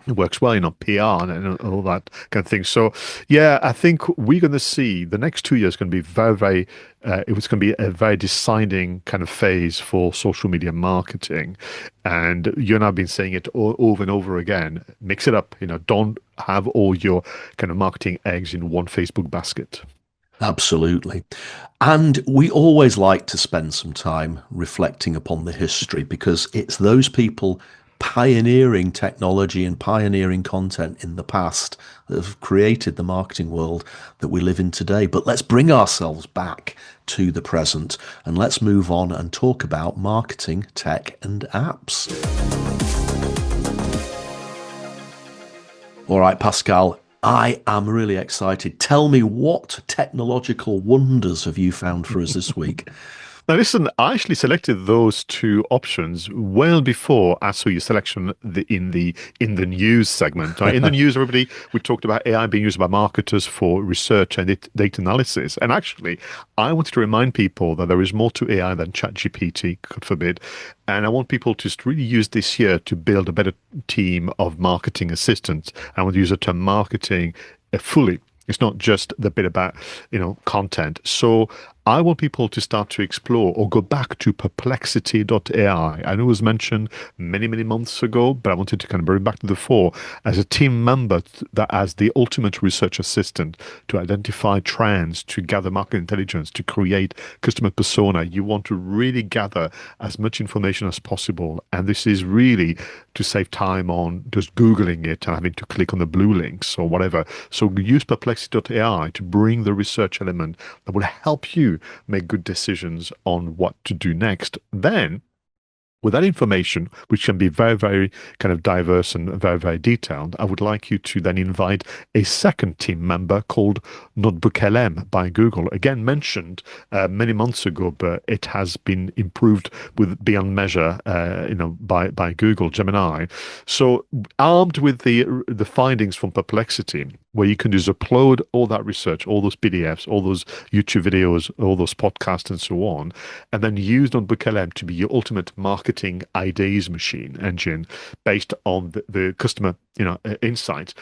It works well, PR and all that kind of thing. So, yeah, I think we're going to see the next 2 years going to be very, very, it was going to be a very deciding kind of phase for social media marketing. And you and I have been saying it over and over again. Mix it up, don't have all your kind of marketing eggs in one Facebook basket.
Absolutely. And we always like to spend some time reflecting upon the history because it's those people pioneering technology and pioneering content in the past that have created the marketing world that we live in today. But let's bring ourselves back to the present and let's move on and talk about marketing, tech and apps. All right, Pascal, I am really excited. Tell me, what technological wonders have you found for us this week?
Now, listen, I actually selected those two options well before I saw your selection in the news segment. Right? In the news, everybody, we talked about AI being used by marketers for research and data analysis. And actually, I wanted to remind people that there is more to AI than ChatGPT, God forbid. And I want people to just really use this year to build a better team of marketing assistants. I want to use the term marketing fully. It's not just the bit about, content. So I want people to start to explore or go back to perplexity.ai. I know it was mentioned many, many months ago, but I wanted to kind of bring it back to the fore as a team member that as the ultimate research assistant to identify trends, to gather market intelligence, to create customer persona. You want to really gather as much information as possible. And this is really to save time on just Googling it and having to click on the blue links or whatever. So use perplexity.ai to bring the research element that will help you make good decisions on what to do next. Then, with that information, which can be very, very kind of diverse and very, very detailed, I would like you to then invite a second team member called 𝗧𝗵𝗲 by Google. Again, mentioned many months ago, but it has been improved with beyond measure, by Google Gemini. So, armed with the findings from Perplexity, where you can just upload all that research, all those PDFs, all those YouTube videos, all those podcasts, and so on, and then use 𝗧𝗵𝗲 to be your ultimate marketing ideas machine engine based on the customer, insight.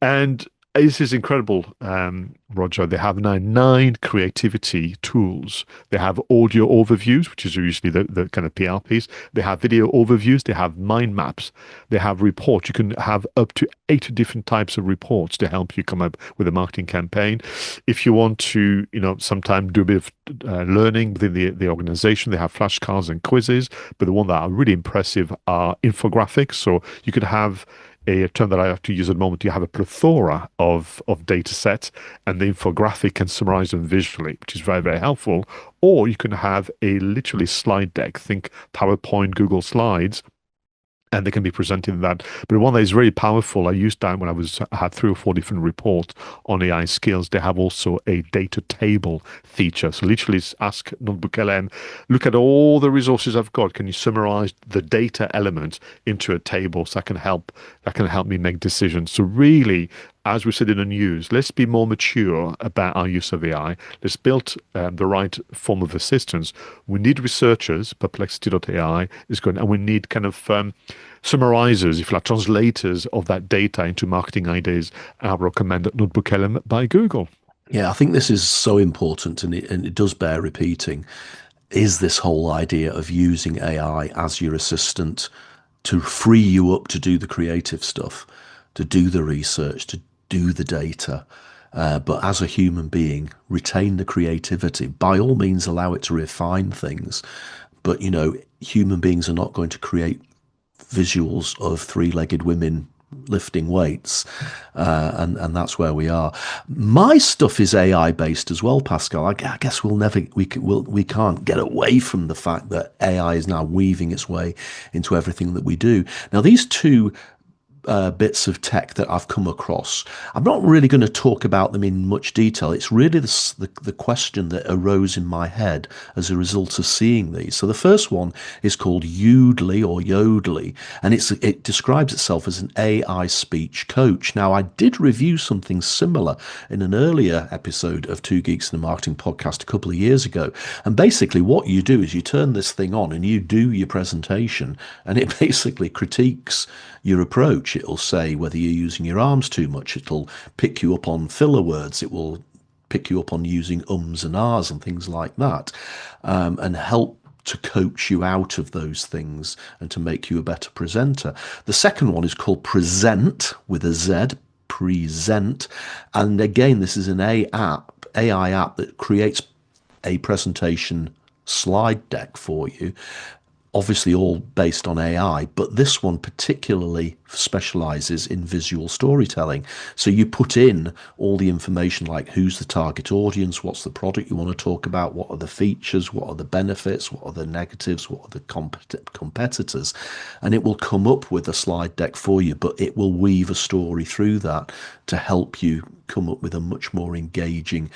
And this is incredible, Roger. They have now 9 creativity tools. They have audio overviews, which is usually the kind of PR piece. They have video overviews. They have mind maps. They have reports. You can have up to 8 different types of reports to help you come up with a marketing campaign. If you want to, sometimes do a bit of learning within the organization, they have flashcards and quizzes. But the one that are really impressive are infographics. So you could have a term that I have to use at the moment. You have a plethora of data sets, and the infographic can summarize them visually, which is very, very helpful. Or you can have a literally slide deck. Think PowerPoint, Google Slides, and they can be presented in that. But one that is really powerful, I used that when I had 3 or 4 different reports on AI skills. They have also a data table feature. So literally ask 𝗧𝗵𝗲, look at all the resources I've got. Can you summarize the data element into a table so that can help me make decisions? So really, as we said in the news, let's be more mature about our use of AI. Let's build the right form of assistance. We need researchers. Perplexity.ai is good, and we need kind of summarizers, if you like, translators of that data into marketing ideas. I recommend 𝗧𝗵𝗲 by Google.
Yeah, I think this is so important, and it does bear repeating, is this whole idea of using AI as your assistant to free you up to do the creative stuff, to do the research, to do the data. But as a human being, retain the creativity. By all means, allow it to refine things. But, human beings are not going to create visuals of 3-legged women lifting weights, and that's where we are. My stuff is AI based as well, Pascal. I guess we can't get away from the fact that AI is now weaving its way into everything that we do. Now, these 2 bits of tech that I've come across, I'm not really going to talk about them in much detail. It's really the question that arose in my head as a result of seeing these. So the first one is called 𝗬𝗠𝗠ly, and it describes itself as an AI speech coach. Now, I did review something similar in an earlier episode of Two Geeks and a Marketing podcast a couple of years ago. And basically what you do is you turn this thing on and you do your presentation, and it basically critiques your approach. It'll say whether you're using your arms too much. It'll pick you up on filler words. It will pick you up on using ums and ahs and things like that, and help to coach you out of those things and to make you a better presenter. The second one is called Present with a Z, Present. And again, this is an AI app that creates a presentation slide deck for you, obviously all based on AI, but this one particularly specializes in visual storytelling. So you put in all the information like who's the target audience, what's the product you want to talk about, what are the features, what are the benefits, what are the negatives, what are the competitors, and it will come up with a slide deck for you, but it will weave a story through that to help you come up with a much more engaging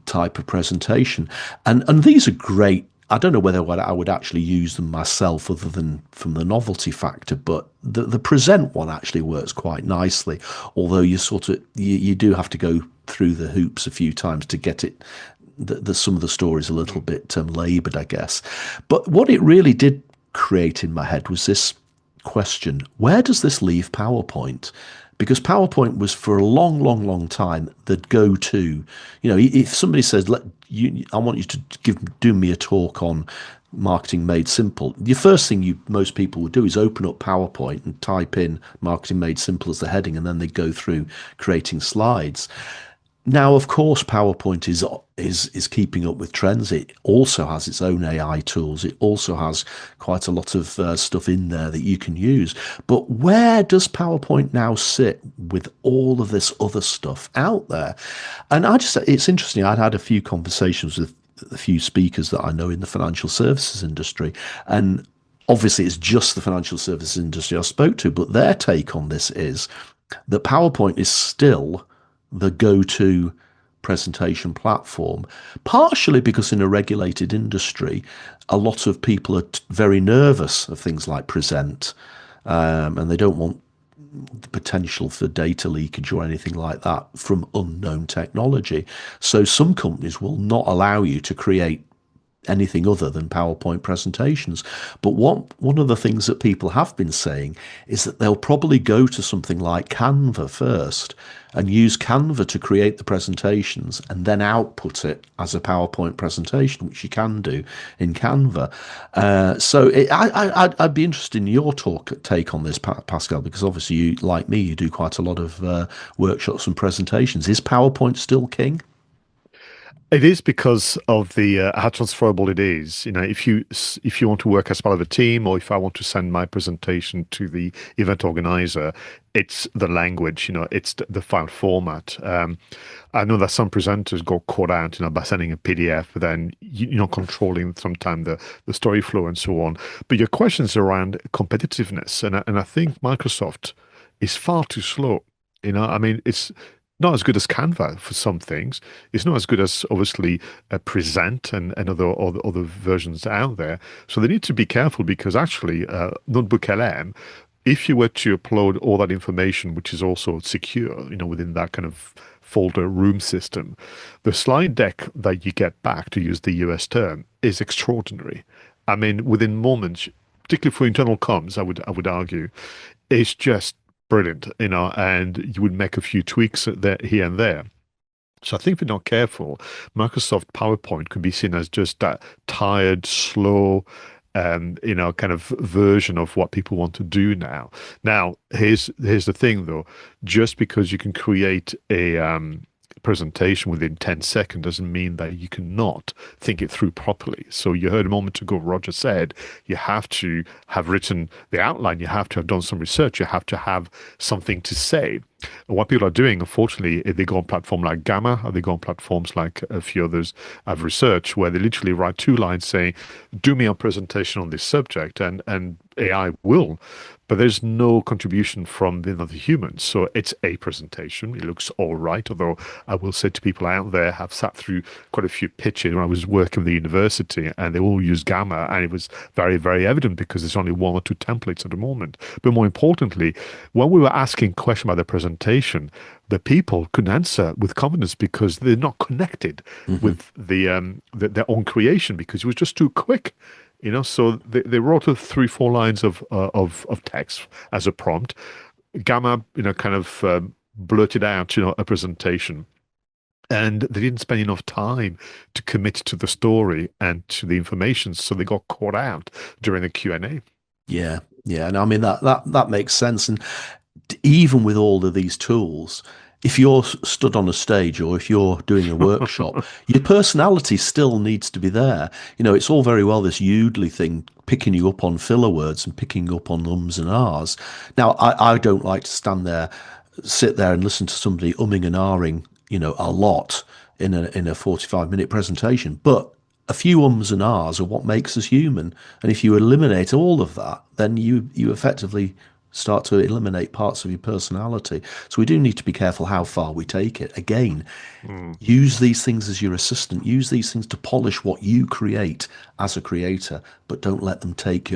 type of presentation. And these are great I don't know whether I would actually use them myself other than from the novelty factor, but the present one actually works quite nicely, although you do have to go through the hoops a few times to get it. Some of the stories a little bit laboured, I guess. But what it really did create in my head was this question: where does this leave PowerPoint? Because PowerPoint was for a long, long, long time the go-to. If somebody says, I want you to do me a talk on marketing made simple, the first thing most people would do is open up PowerPoint and type in marketing made simple as the heading, and then they go through creating slides. Now, of course, PowerPoint is keeping up with trends. It also has its own AI tools. It also has quite a lot of stuff in there that you can use. But where does PowerPoint now sit with all of this other stuff out there? And it's interesting. I'd had a few conversations with a few speakers that I know in the financial services industry, and obviously it's just the financial services industry I spoke to, but their take on this is that PowerPoint is still the go-to presentation platform, partially because in a regulated industry, a lot of people are very nervous of things like present, and they don't want the potential for data leakage or anything like that from unknown technology. So some companies will not allow you to create anything other than PowerPoint presentations. But one of the things that people have been saying is that they'll probably go to something like Canva first and use Canva to create the presentations and then output it as a PowerPoint presentation, which you can do in Canva. I'd be interested in your take on this, Pascal, because obviously you, like me, you do quite a lot of workshops and presentations. Is PowerPoint still king?
It is because of the how transferable it is. If you want to work as part of a team, or if I want to send my presentation to the event organizer, it's the language. It's the file format. I know that some presenters got caught out, by sending a PDF, but then controlling sometimes the story flow and so on. But your questions around competitiveness, and I think Microsoft is far too slow. It's not as good as Canva for some things. It's not as good as obviously Present and other versions out there. So they need to be careful, because actually Notebook LM, if you were to upload all that information, which is also secure, within that kind of folder room system, the slide deck that you get back, to use the US term, is extraordinary. Within moments, particularly for internal comms, I would argue, it's just brilliant, and you would make a few tweaks there, here and there. So I think if you're not careful, Microsoft PowerPoint could be seen as just that tired, slow, kind of version of what people want to do now. Now, here's the thing, though. Just because you can create a presentation within 10 seconds doesn't mean that you cannot think it through properly. So you heard a moment ago, Roger said, you have to have written the outline, you have to have done some research, you have to have something to say. And what people are doing, unfortunately, if they go on platforms like Gamma, or they go on platforms like a few others I've researched, where they literally write 2 lines saying, do me a presentation on this subject, and AI will, but there's no contribution from the other humans. So it's a presentation. It looks all right, although I will say to people out there, I've sat through quite a few pitches when I was working at the university, and they all use Gamma, and it was very, very evident, because there's only 1 or 2 templates at the moment. But more importantly, when we were asking questions about the presentation, the people couldn't answer with confidence, because they're not connected with their own creation, because it was just too quick. So they wrote 3-4 lines of text as a prompt. Gamma, kind of blurted out, a presentation, and they didn't spend enough time to commit to the story and to the information, so they got caught out during the Q&A.
Yeah, and that makes sense. And even with all of these tools, if you're stood on a stage or if you're doing a workshop, your personality still needs to be there. It's all very well this Udly thing, picking you up on filler words and picking you up on ums and ahs. Now, I don't like to sit there and listen to somebody umming and ahhing, a lot in a 45-minute presentation. But a few ums and ahs are what makes us human. And if you eliminate all of that, then you effectively start to eliminate parts of your personality. So we do need to be careful how far we take it. Again, use these things as your assistant. Use these things to polish what you create as a creator, but don't let them take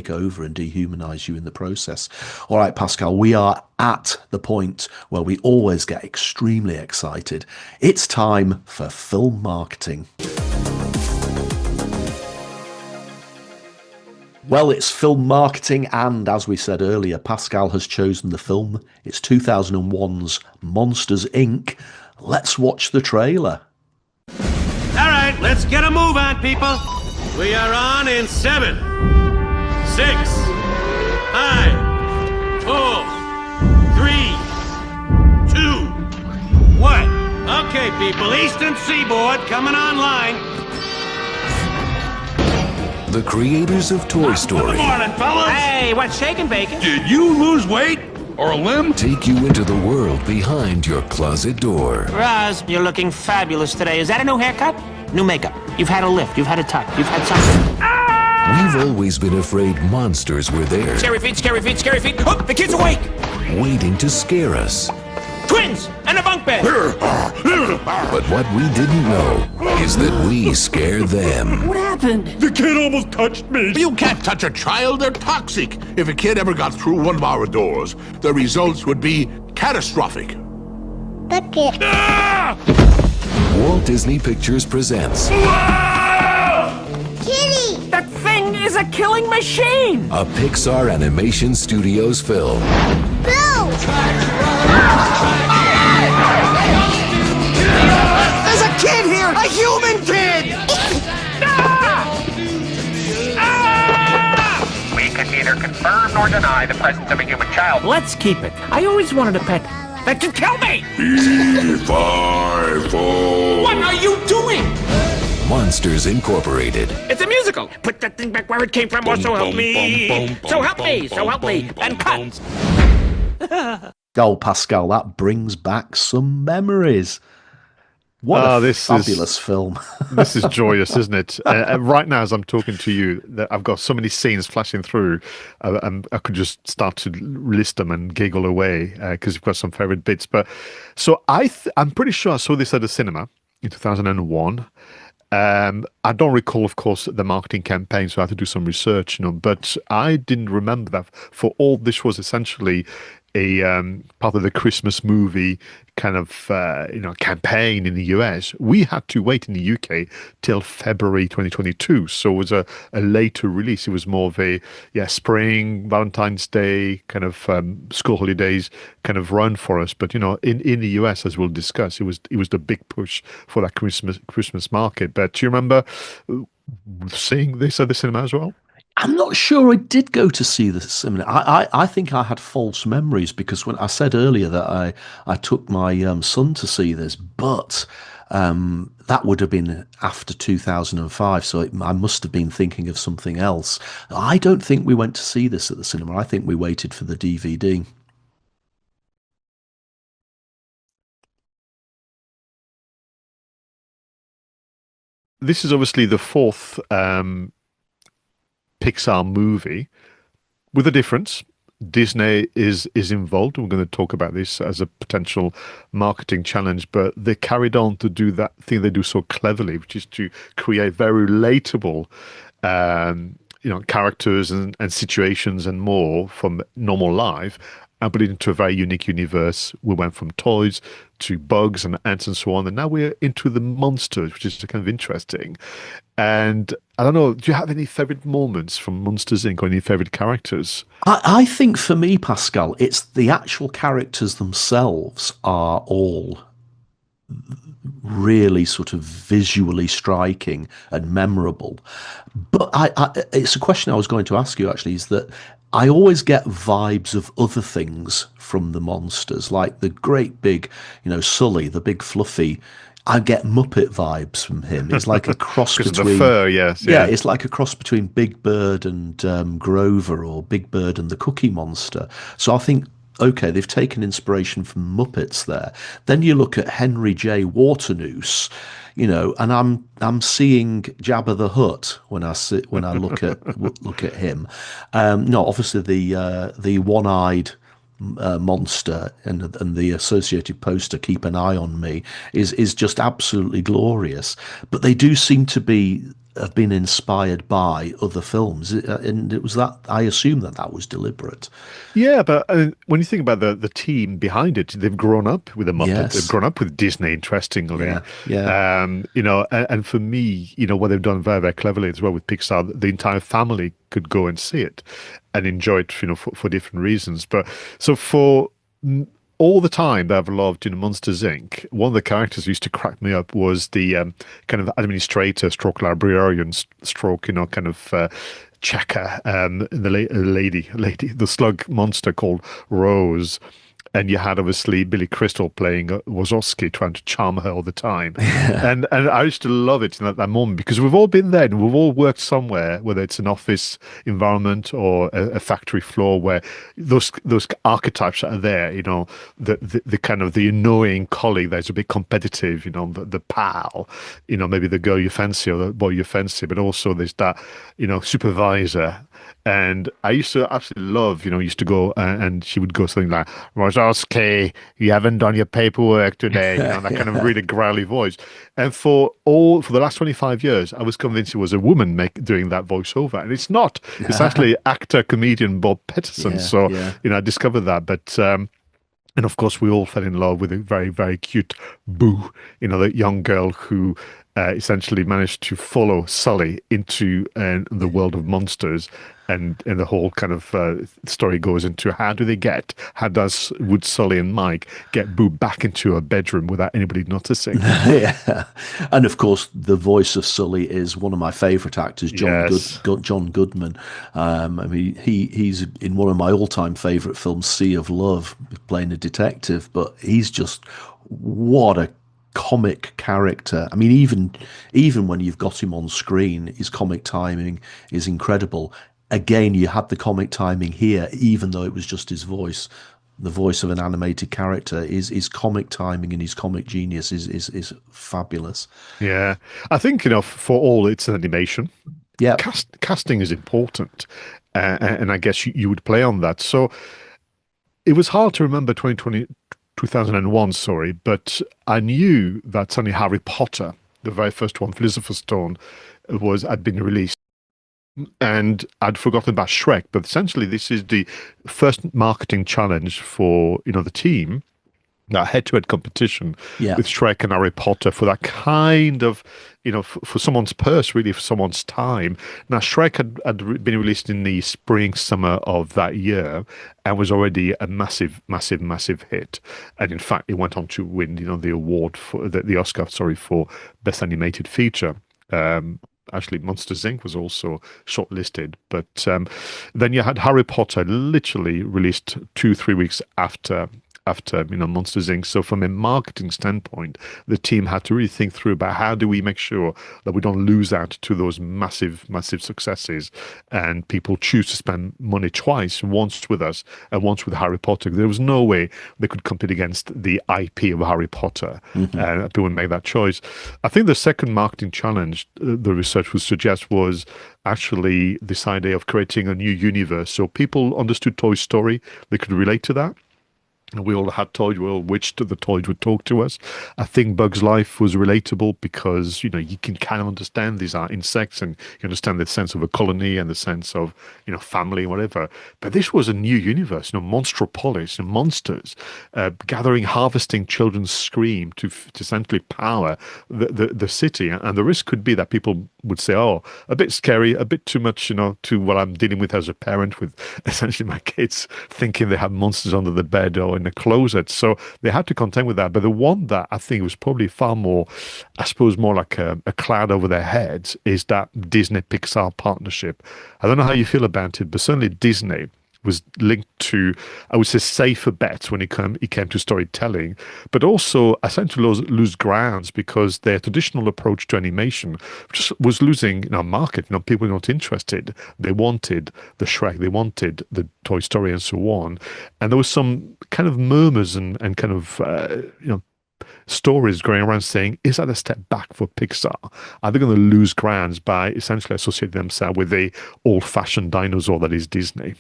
over and dehumanize you in the process. All right, Pascal, we are at the point where we always get extremely excited. It's time for film marketing. Well, it's film marketing, and as we said earlier, Pascal has chosen the film. It's 2001's Monsters, Inc. Let's watch the trailer.
All right, let's get a move on, people. We are on in 7, 6, 5, 4, 3, 2, 1. Okay, people, Eastern Seaboard coming online.
The creators of Toy Story.
Good morning, fellas.
Hey, what's shaking, bacon?
Did you lose weight or a limb?
Take you into the world behind your closet door.
Roz, you're looking fabulous today. Is that a new haircut? New makeup. You've had a lift. You've had a tuck. You've had something.
We've always been afraid monsters were there,
Scary feet, scary feet, scary feet. Oh, the kid's awake.
waiting to scare us.
Twins and a bunk bed.
But what we didn't know is that we scare them.
What happened?
The kid almost touched me.
You can't touch a child, they're toxic. If a kid ever got through one of our doors, the results would be catastrophic.
Walt Disney Pictures presents
Kitty! That thing is a killing machine.
a Pixar Animation Studios film.
There's a kid here! A human kid!
We can neither confirm nor deny the presence of a human child.
Let's keep it. I always wanted a pet that could kill me! What are you doing?
Monsters Incorporated.
It's a musical. Put that thing back where it came from, or so help me. So help me, so help me. And cut.
Oh, Pascal, that brings back some memories. What a fabulous film.
This is joyous, isn't it? Right now, as I'm talking to you, I've got so many scenes flashing through, and I could just start to list them and giggle away because you've got some favorite bits. But so I'm pretty sure I saw this at the cinema in 2001. I don't recall, of course, the marketing campaign, so I had to do some research, but I didn't remember that. For all this was essentially a part of the Christmas movie kind of campaign in the US. We had to wait in the UK till February 2022, so it was a later release. It was more of a spring, Valentine's Day kind of school holidays kind of run for us. But in the US, as we'll discuss, it was the big push for that Christmas market. But do you remember seeing this at the cinema as well?
I'm not sure I did go to see the cinema. I think I had false memories because when I said earlier that I took my son to see this, but that would have been after 2005, so I must have been thinking of something else. I don't think we went to see this at the cinema. I think we waited for the DVD.
This is obviously the fourth Pixar movie, with a difference. Disney is involved. We're going to talk about this as a potential marketing challenge, but they carried on to do that thing they do so cleverly, which is to create very relatable characters and situations and more from normal life and put it into a very unique universe. We went from toys to bugs and ants and so on, and now we're into the monsters, which is kind of interesting. And I don't know, do you have any favorite moments from Monsters, Inc. or any favorite characters?
I think for me, Pascal, it's the actual characters themselves are all really sort of visually striking and memorable. But it's a question I was going to ask you, actually, is that I always get vibes of other things from the monsters, like the great big, Sully, the big fluffy. I get Muppet vibes from him. It's like a cross between
the fur, yes,
yeah, it's like a cross between Big Bird and Grover, or Big Bird and the Cookie Monster. So I think okay, they've taken inspiration from Muppets there. Then you look at Henry J. Waternoose, and I'm seeing Jabba the Hutt when I look at him. No, obviously the one-eyed monster and the associated poster, Keep an Eye on Me, is just absolutely glorious. But they do seem to have been inspired by other films, and it was that, I assume that was deliberate.
Yeah, but when you think about the team behind it, they've grown up with the Muppets.
Yes.
They've grown up with Disney, interestingly.
Yeah.
And for me, what they've done very, very cleverly as well with Pixar, the entire family could go and see it and enjoy it, for different reasons. But so for all the time that I've loved, Monsters, Inc., one of the characters who used to crack me up was the kind of administrator stroke librarian stroke, kind of checker, the slug monster called Rose. And you had obviously Billy Crystal playing Ŵazowski, trying to charm her all the time. And I used to love it in that moment, because we've all been there and we've all worked somewhere, whether it's an office environment or a factory floor, where those archetypes are there, the kind of the annoying colleague that's a bit competitive, the pal, maybe the girl you fancy or the boy you fancy, but also there's that, supervisor. And I used to absolutely love, used to go and she would go something like, Ŵazowski, you haven't done your paperwork today, that kind of really growly voice. And for the last 25 years, I was convinced it was a woman doing that voiceover. And it's not. It's actually actor, comedian Bob Peterson. I discovered that. But and of course, we all fell in love with a very, very cute Boo, the young girl who essentially managed to follow Sully into the world of monsters. And the whole kind of story goes into would Sully and Mike get Boo back into a bedroom without anybody noticing?
Yeah. And of course, the voice of Sully is one of my favourite actors, John Goodman. I mean, he's in one of my all-time favourite films, Sea of Love, playing a detective, but he's just, what a comic character. I mean, even when you've got him on screen, his comic timing is incredible. Again, you had the comic timing here, even though it was just his voice. The voice of an animated character, his comic timing and his comic genius is fabulous.
Yeah. I think, for all it's an animation.
Yeah.
Casting is important. And I guess you would play on that. So it was hard to remember 2001, but I knew that certainly Harry Potter, the very first one, Philosopher's Stone, had been released. And I'd forgotten about Shrek, but essentially this is the first marketing challenge for, the team, that head-to-head competition with Shrek and Harry Potter for that kind of, for someone's purse, really, for someone's time. Now, Shrek had been released in the spring, summer of that year and was already a massive, massive, massive hit. And in fact, it went on to win, the award for the Oscar, for Best Animated Feature. Actually, Monsters, Inc. was also shortlisted. But then you had Harry Potter literally released 2-3 weeks after Monsters, Inc. So from a marketing standpoint, the team had to really think through about how do we make sure that we don't lose out to those massive, massive successes, and people choose to spend money twice, once with us and once with Harry Potter. There was no way they could compete against the IP of Harry Potter. People would make that choice. I think the second marketing challenge, the research would suggest, was actually this idea of creating a new universe. So people understood Toy Story, they could relate to that. We all had toys. We all wished the toys would talk to us. I think Bug's Life was relatable because, you can kind of understand these are insects and you understand the sense of a colony and the sense of, family and whatever. But this was a new universe, Monstropolis and monsters, harvesting children's scream to essentially power the city. And the risk could be that people would say, oh, a bit scary, a bit too much, to what I'm dealing with as a parent, with essentially my kids thinking they have monsters under the bed or in the closet. So they had to contend with that. But the one that I think was probably far more, I suppose, more like a cloud over their heads is that Disney-Pixar partnership. I don't know how you feel about it, but certainly Disney was linked to, I would say, safer bets when it came to storytelling, but also essentially lose grounds because their traditional approach to animation just was losing market. People were not interested. They wanted the Shrek, they wanted the Toy Story, and so on. And there was some kind of murmurs and kind of stories going around saying, is that a step back for Pixar? Are they going to lose grounds by essentially associating themselves with the old-fashioned dinosaur that is Disney?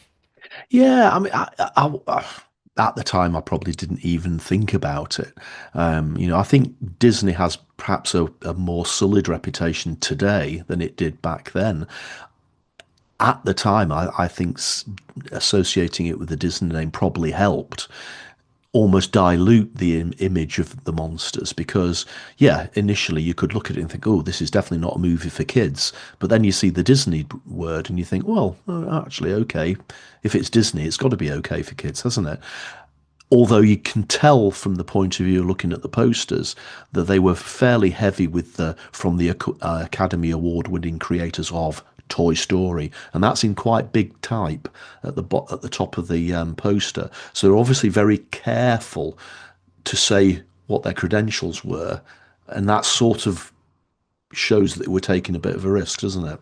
Yeah, I mean, I at the time, I probably didn't even think about it. I think Disney has perhaps a more solid reputation today than it did back then. At the time, I think associating it with the Disney name probably helped almost dilute the image of the monsters because, yeah, initially you could look at it and think, oh, this is definitely not a movie for kids. But then you see the Disney word and you think, well, actually, okay, if it's Disney, it's got to be okay for kids, hasn't it? Although you can tell from the point of view looking at the posters that they were fairly heavy from the Academy Award-winning creators of Toy Story, and that's in quite big type at the top of the poster. So they're obviously very careful to say what their credentials were, and that sort of shows that we're taking a bit of a risk, doesn't it?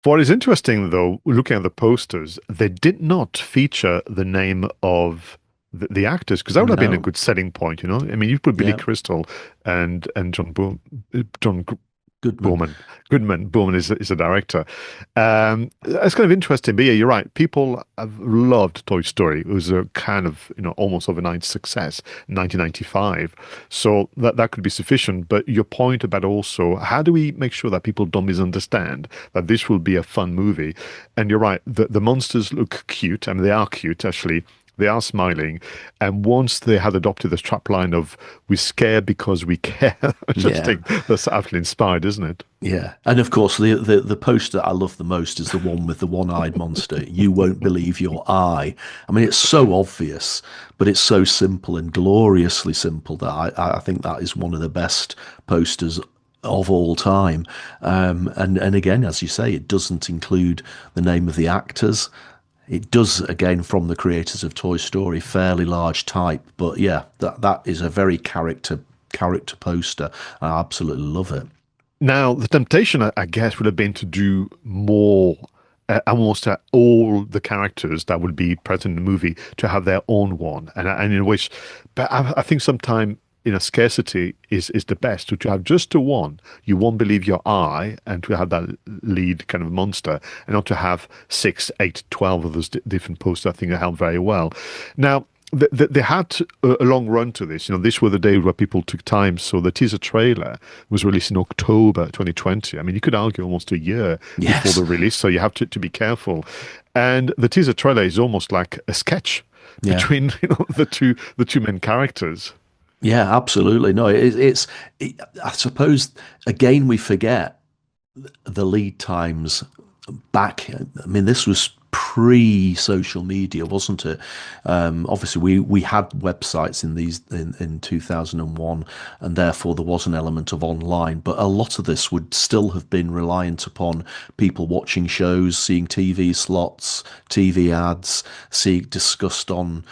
What is interesting, though, looking at the posters, they did not feature the name of the actors, because that would have been a good selling point, I mean, you put Billy Crystal and John Goodman is a director. It's kind of interesting, but yeah, you're right. People have loved Toy Story. It was a kind of almost overnight success in 1995. So that could be sufficient. But your point about also how do we make sure that people don't misunderstand that this will be a fun movie? And you're right. The monsters look cute. I mean, they are cute actually. They are smiling, and once they had adopted the strapline of "we scare because we care," I just think that's absolutely inspired, isn't it?
Yeah, and of course the poster I love the most is the one with the one-eyed monster. You won't believe your eye. I mean, it's so obvious, but it's so simple and gloriously simple that I think that is one of the best posters of all time. And again, as you say, it doesn't include the name of the actors. It does, again, from the creators of Toy Story, fairly large type. But yeah, that is a very character poster. I absolutely love it.
Now, the temptation, I guess, would have been to do more, almost all the characters that would be present in the movie to have their own one. And in which, but I think sometimes, scarcity is the best. To have just the one, you won't believe your eye, and to have that lead kind of monster, and not to have 6, 8, 12 of those different posters. I think it helped very well. Now, they had a long run to this. This were the days where people took time. So the teaser trailer was released in October 2020. I mean, you could argue almost a year before the release. So you have to be careful. And the teaser trailer is almost like a sketch between the two main characters.
Yeah, absolutely. No, I suppose, again, we forget the lead times back. I mean, this was pre-social media, wasn't it? Obviously, we had websites in 2001, and therefore there was an element of online. But a lot of this would still have been reliant upon people watching shows, seeing TV slots, TV ads, seeing discussed on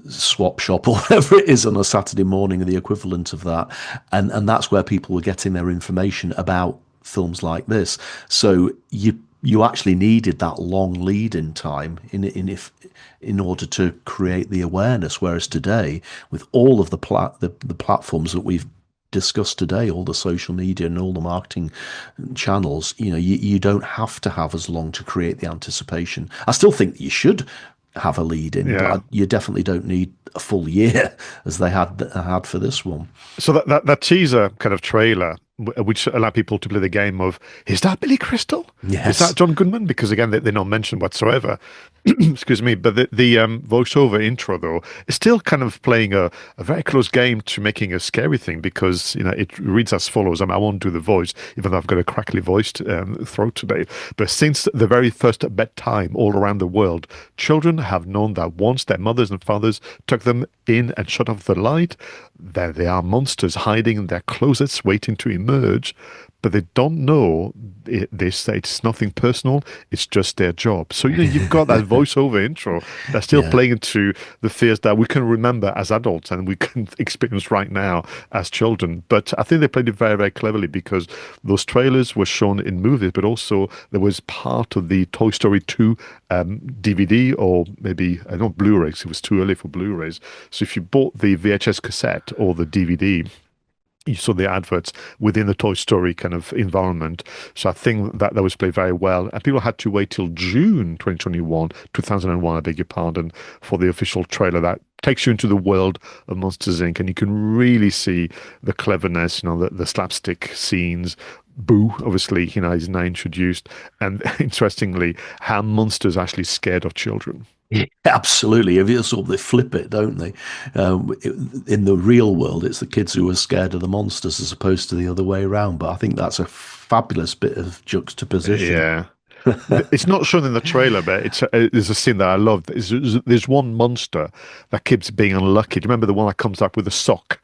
Swap Shop or whatever it is on a Saturday morning, or the equivalent of that, and that's where people were getting their information about films like this. So you actually needed that long lead in time in order to create the awareness. Whereas today, with all of the platforms that we've discussed today, all the social media and all the marketing channels, you don't have to have as long to create the anticipation. I still think that you should have a lead in, but you definitely don't need a full year as they had for this one.
So that teaser kind of trailer, which allowed people to play the game of, is that Billy Crystal?
Yes.
Is that John Goodman? Because again, they're not mentioned whatsoever. Excuse me. But the voiceover intro, though, is still kind of playing a very close game to making a scary thing, because it reads as follows. I won't do the voice, even though I've got a crackly voiced throat today. But since the very first bedtime all around the world, children have known that once their mothers and fathers tuck them in and shut off the light, there they are, monsters hiding in their closets waiting to emerge. but they don't know this, that it's nothing personal, it's just their job. So, you've got that voiceover intro that's still playing into the fears that we can remember as adults and we can experience right now as children. But I think they played it very, very cleverly because those trailers were shown in movies, but also there was part of the Toy Story 2 DVD, or maybe, I don't know, Blu-rays. It was too early for Blu-rays. So if you bought the VHS cassette or the DVD, you saw the adverts within the Toy Story kind of environment. So I think that was played very well. And people had to wait till June 2001, I beg your pardon, for the official trailer that takes you into the world of Monsters, Inc. And you can really see the cleverness, the slapstick scenes. Boo, obviously, is now introduced. And interestingly, how monsters actually scared of children.
Yeah, absolutely. If you sort of, they flip it, don't they? In the real world, it's the kids who are scared of the monsters as opposed to the other way around. But I think that's a fabulous bit of juxtaposition.
Yeah. It's not shown in the trailer, but there's a scene that I love. There's one monster that keeps being unlucky. Do you remember the one that comes up with a sock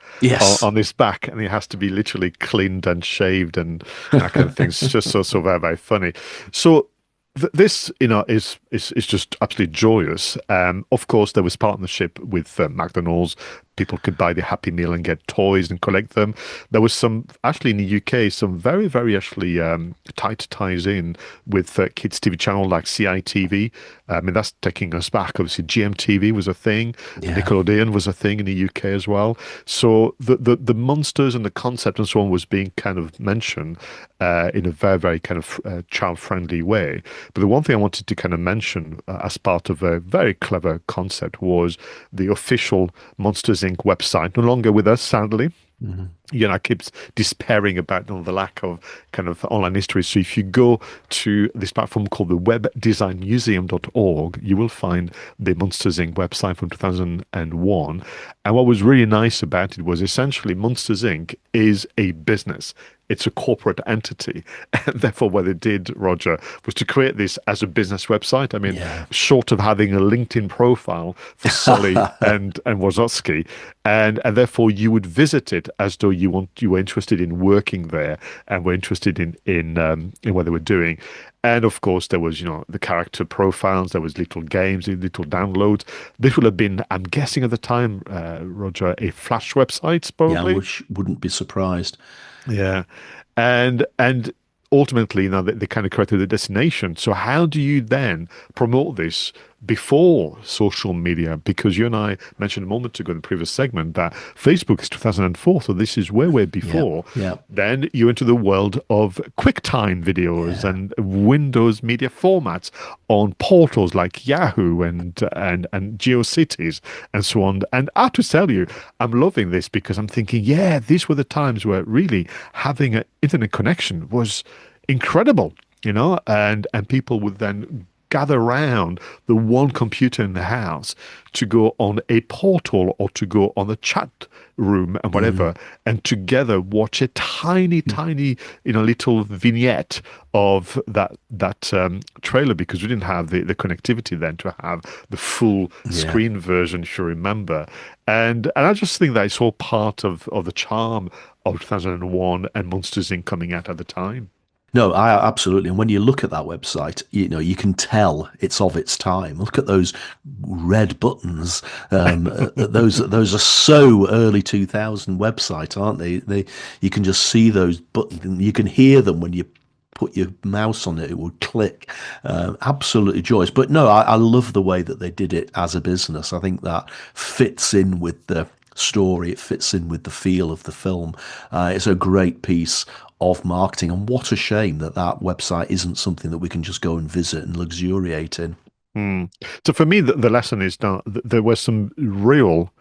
on his back, and he has to be literally cleaned and shaved and that kind of thing? It's just so very, very funny. So this, is just absolutely joyous. Of course, there was partnership with McDonald's. People could buy the Happy Meal and get toys and collect them. There was some, actually in the UK, some very, very actually tight ties in with kids' TV channel like CITV. I mean, that's taking us back. Obviously, GMTV was a thing. Yeah. Nickelodeon was a thing in the UK as well. So the monsters and the concept and so on was being kind of mentioned in a very, very kind of child-friendly way. But the one thing I wanted to kind of mention as part of a very clever concept was the official Monsters Inc. website, no longer with us, sadly. Mm-hmm. I keep despairing about the lack of kind of online history. So if you go to this platform called the webdesignmuseum.org, you will find the Monsters Inc. website from 2001. And what was really nice about it was essentially Monsters Inc. is a business. It's a corporate entity. And therefore, what they did, Roger, was to create this as a business website. I mean, short of having a LinkedIn profile for Sully and Wadowski. And therefore, you would visit it as though you were interested in working there and were interested in what they were doing. And of course, there was, the character profiles, there was little games, little downloads. This would have been, I'm guessing at the time, Roger, a Flash website, probably.
Yeah, which wouldn't be surprised.
Yeah. And ultimately, they kind of created the destination. So how do you then promote this before social media? Because you and I mentioned a moment ago in the previous segment that Facebook is 2004, so this is way before.
Yeah.
Then you enter the world of QuickTime videos and Windows media formats on portals like Yahoo and GeoCities and so on. And I have to tell you, I'm loving this because I'm thinking, these were the times where really having an internet connection was incredible, and people would then gather around the one computer in the house to go on a portal or to go on a chat room and whatever, and together watch a tiny, little vignette of that trailer, because we didn't have the connectivity then to have the full screen version, if you remember. And I just think that it's all part of the charm of 2001 and Monsters Inc. coming out at the time.
No, absolutely. And when you look at that website, you can tell it's of its time. Look at those red buttons. Those are so early 2000 website, aren't they? You can just see those buttons. You can hear them when you put your mouse on it. It will click. Absolutely joyous. But no, I love the way that they did it as a business. I think that fits in with the story. It fits in with the feel of the film. It's a great piece of marketing, and what a shame that website isn't something that we can just go and visit and luxuriate in.
So for me, the lesson is that there were some real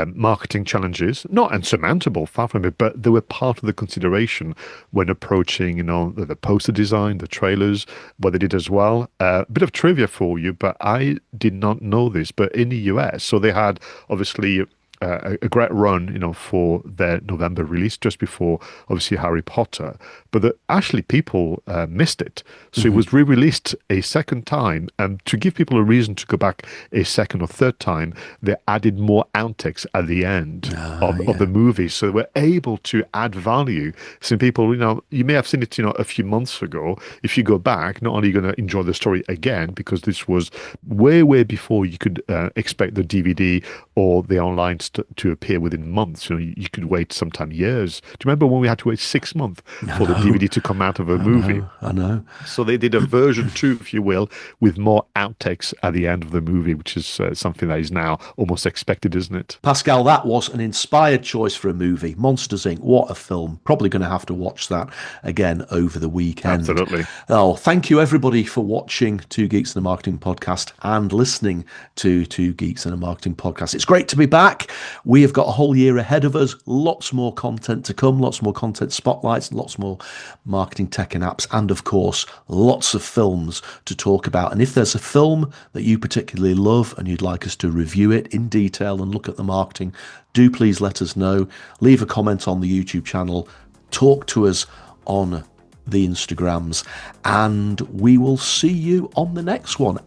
marketing challenges, not insurmountable, far from it, but they were part of the consideration when approaching, the poster design, the trailers, what they did as well. A bit of trivia for you, but I did not know this, but in the US, so they had obviously a great run, for their November release, just before obviously Harry Potter, but that actually people missed it. So it was re-released a second time, and to give people a reason to go back a second or third time, they added more outtakes at the end of the movie, so they were able to add value. Some people, you may have seen it, a few months ago. If you go back, not only are you going to enjoy the story again, because this was way before you could expect the DVD or the online to appear within months. You could wait sometime years. Do you remember when we had to wait 6 months for the DVD to come out of a movie?
I know.
So they did a version 2, if you will, with more outtakes at the end of the movie, which is something that is now almost expected, isn't it?
Pascal, that was an inspired choice for a movie. Monsters, Inc. What a film. Probably going to have to watch that again over the weekend.
Absolutely.
Oh, thank you everybody for watching Two Geeks and a Marketing Podcast and listening to Two Geeks and a Marketing Podcast. It's great to be back. We have got a whole year ahead of us. Lots more content to come, lots more content spotlights, lots more marketing tech and apps, and of course, lots of films to talk about. And if there's a film that you particularly love and you'd like us to review it in detail and look at the marketing, do please let us know. Leave a comment on the YouTube channel. Talk to us on the Instagrams, and we will see you on the next one.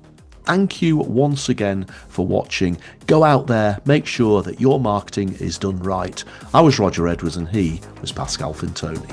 Thank you once again for watching. Go out there, make sure that your marketing is done right. I was Roger Edwards and he was Pascal Fintoni.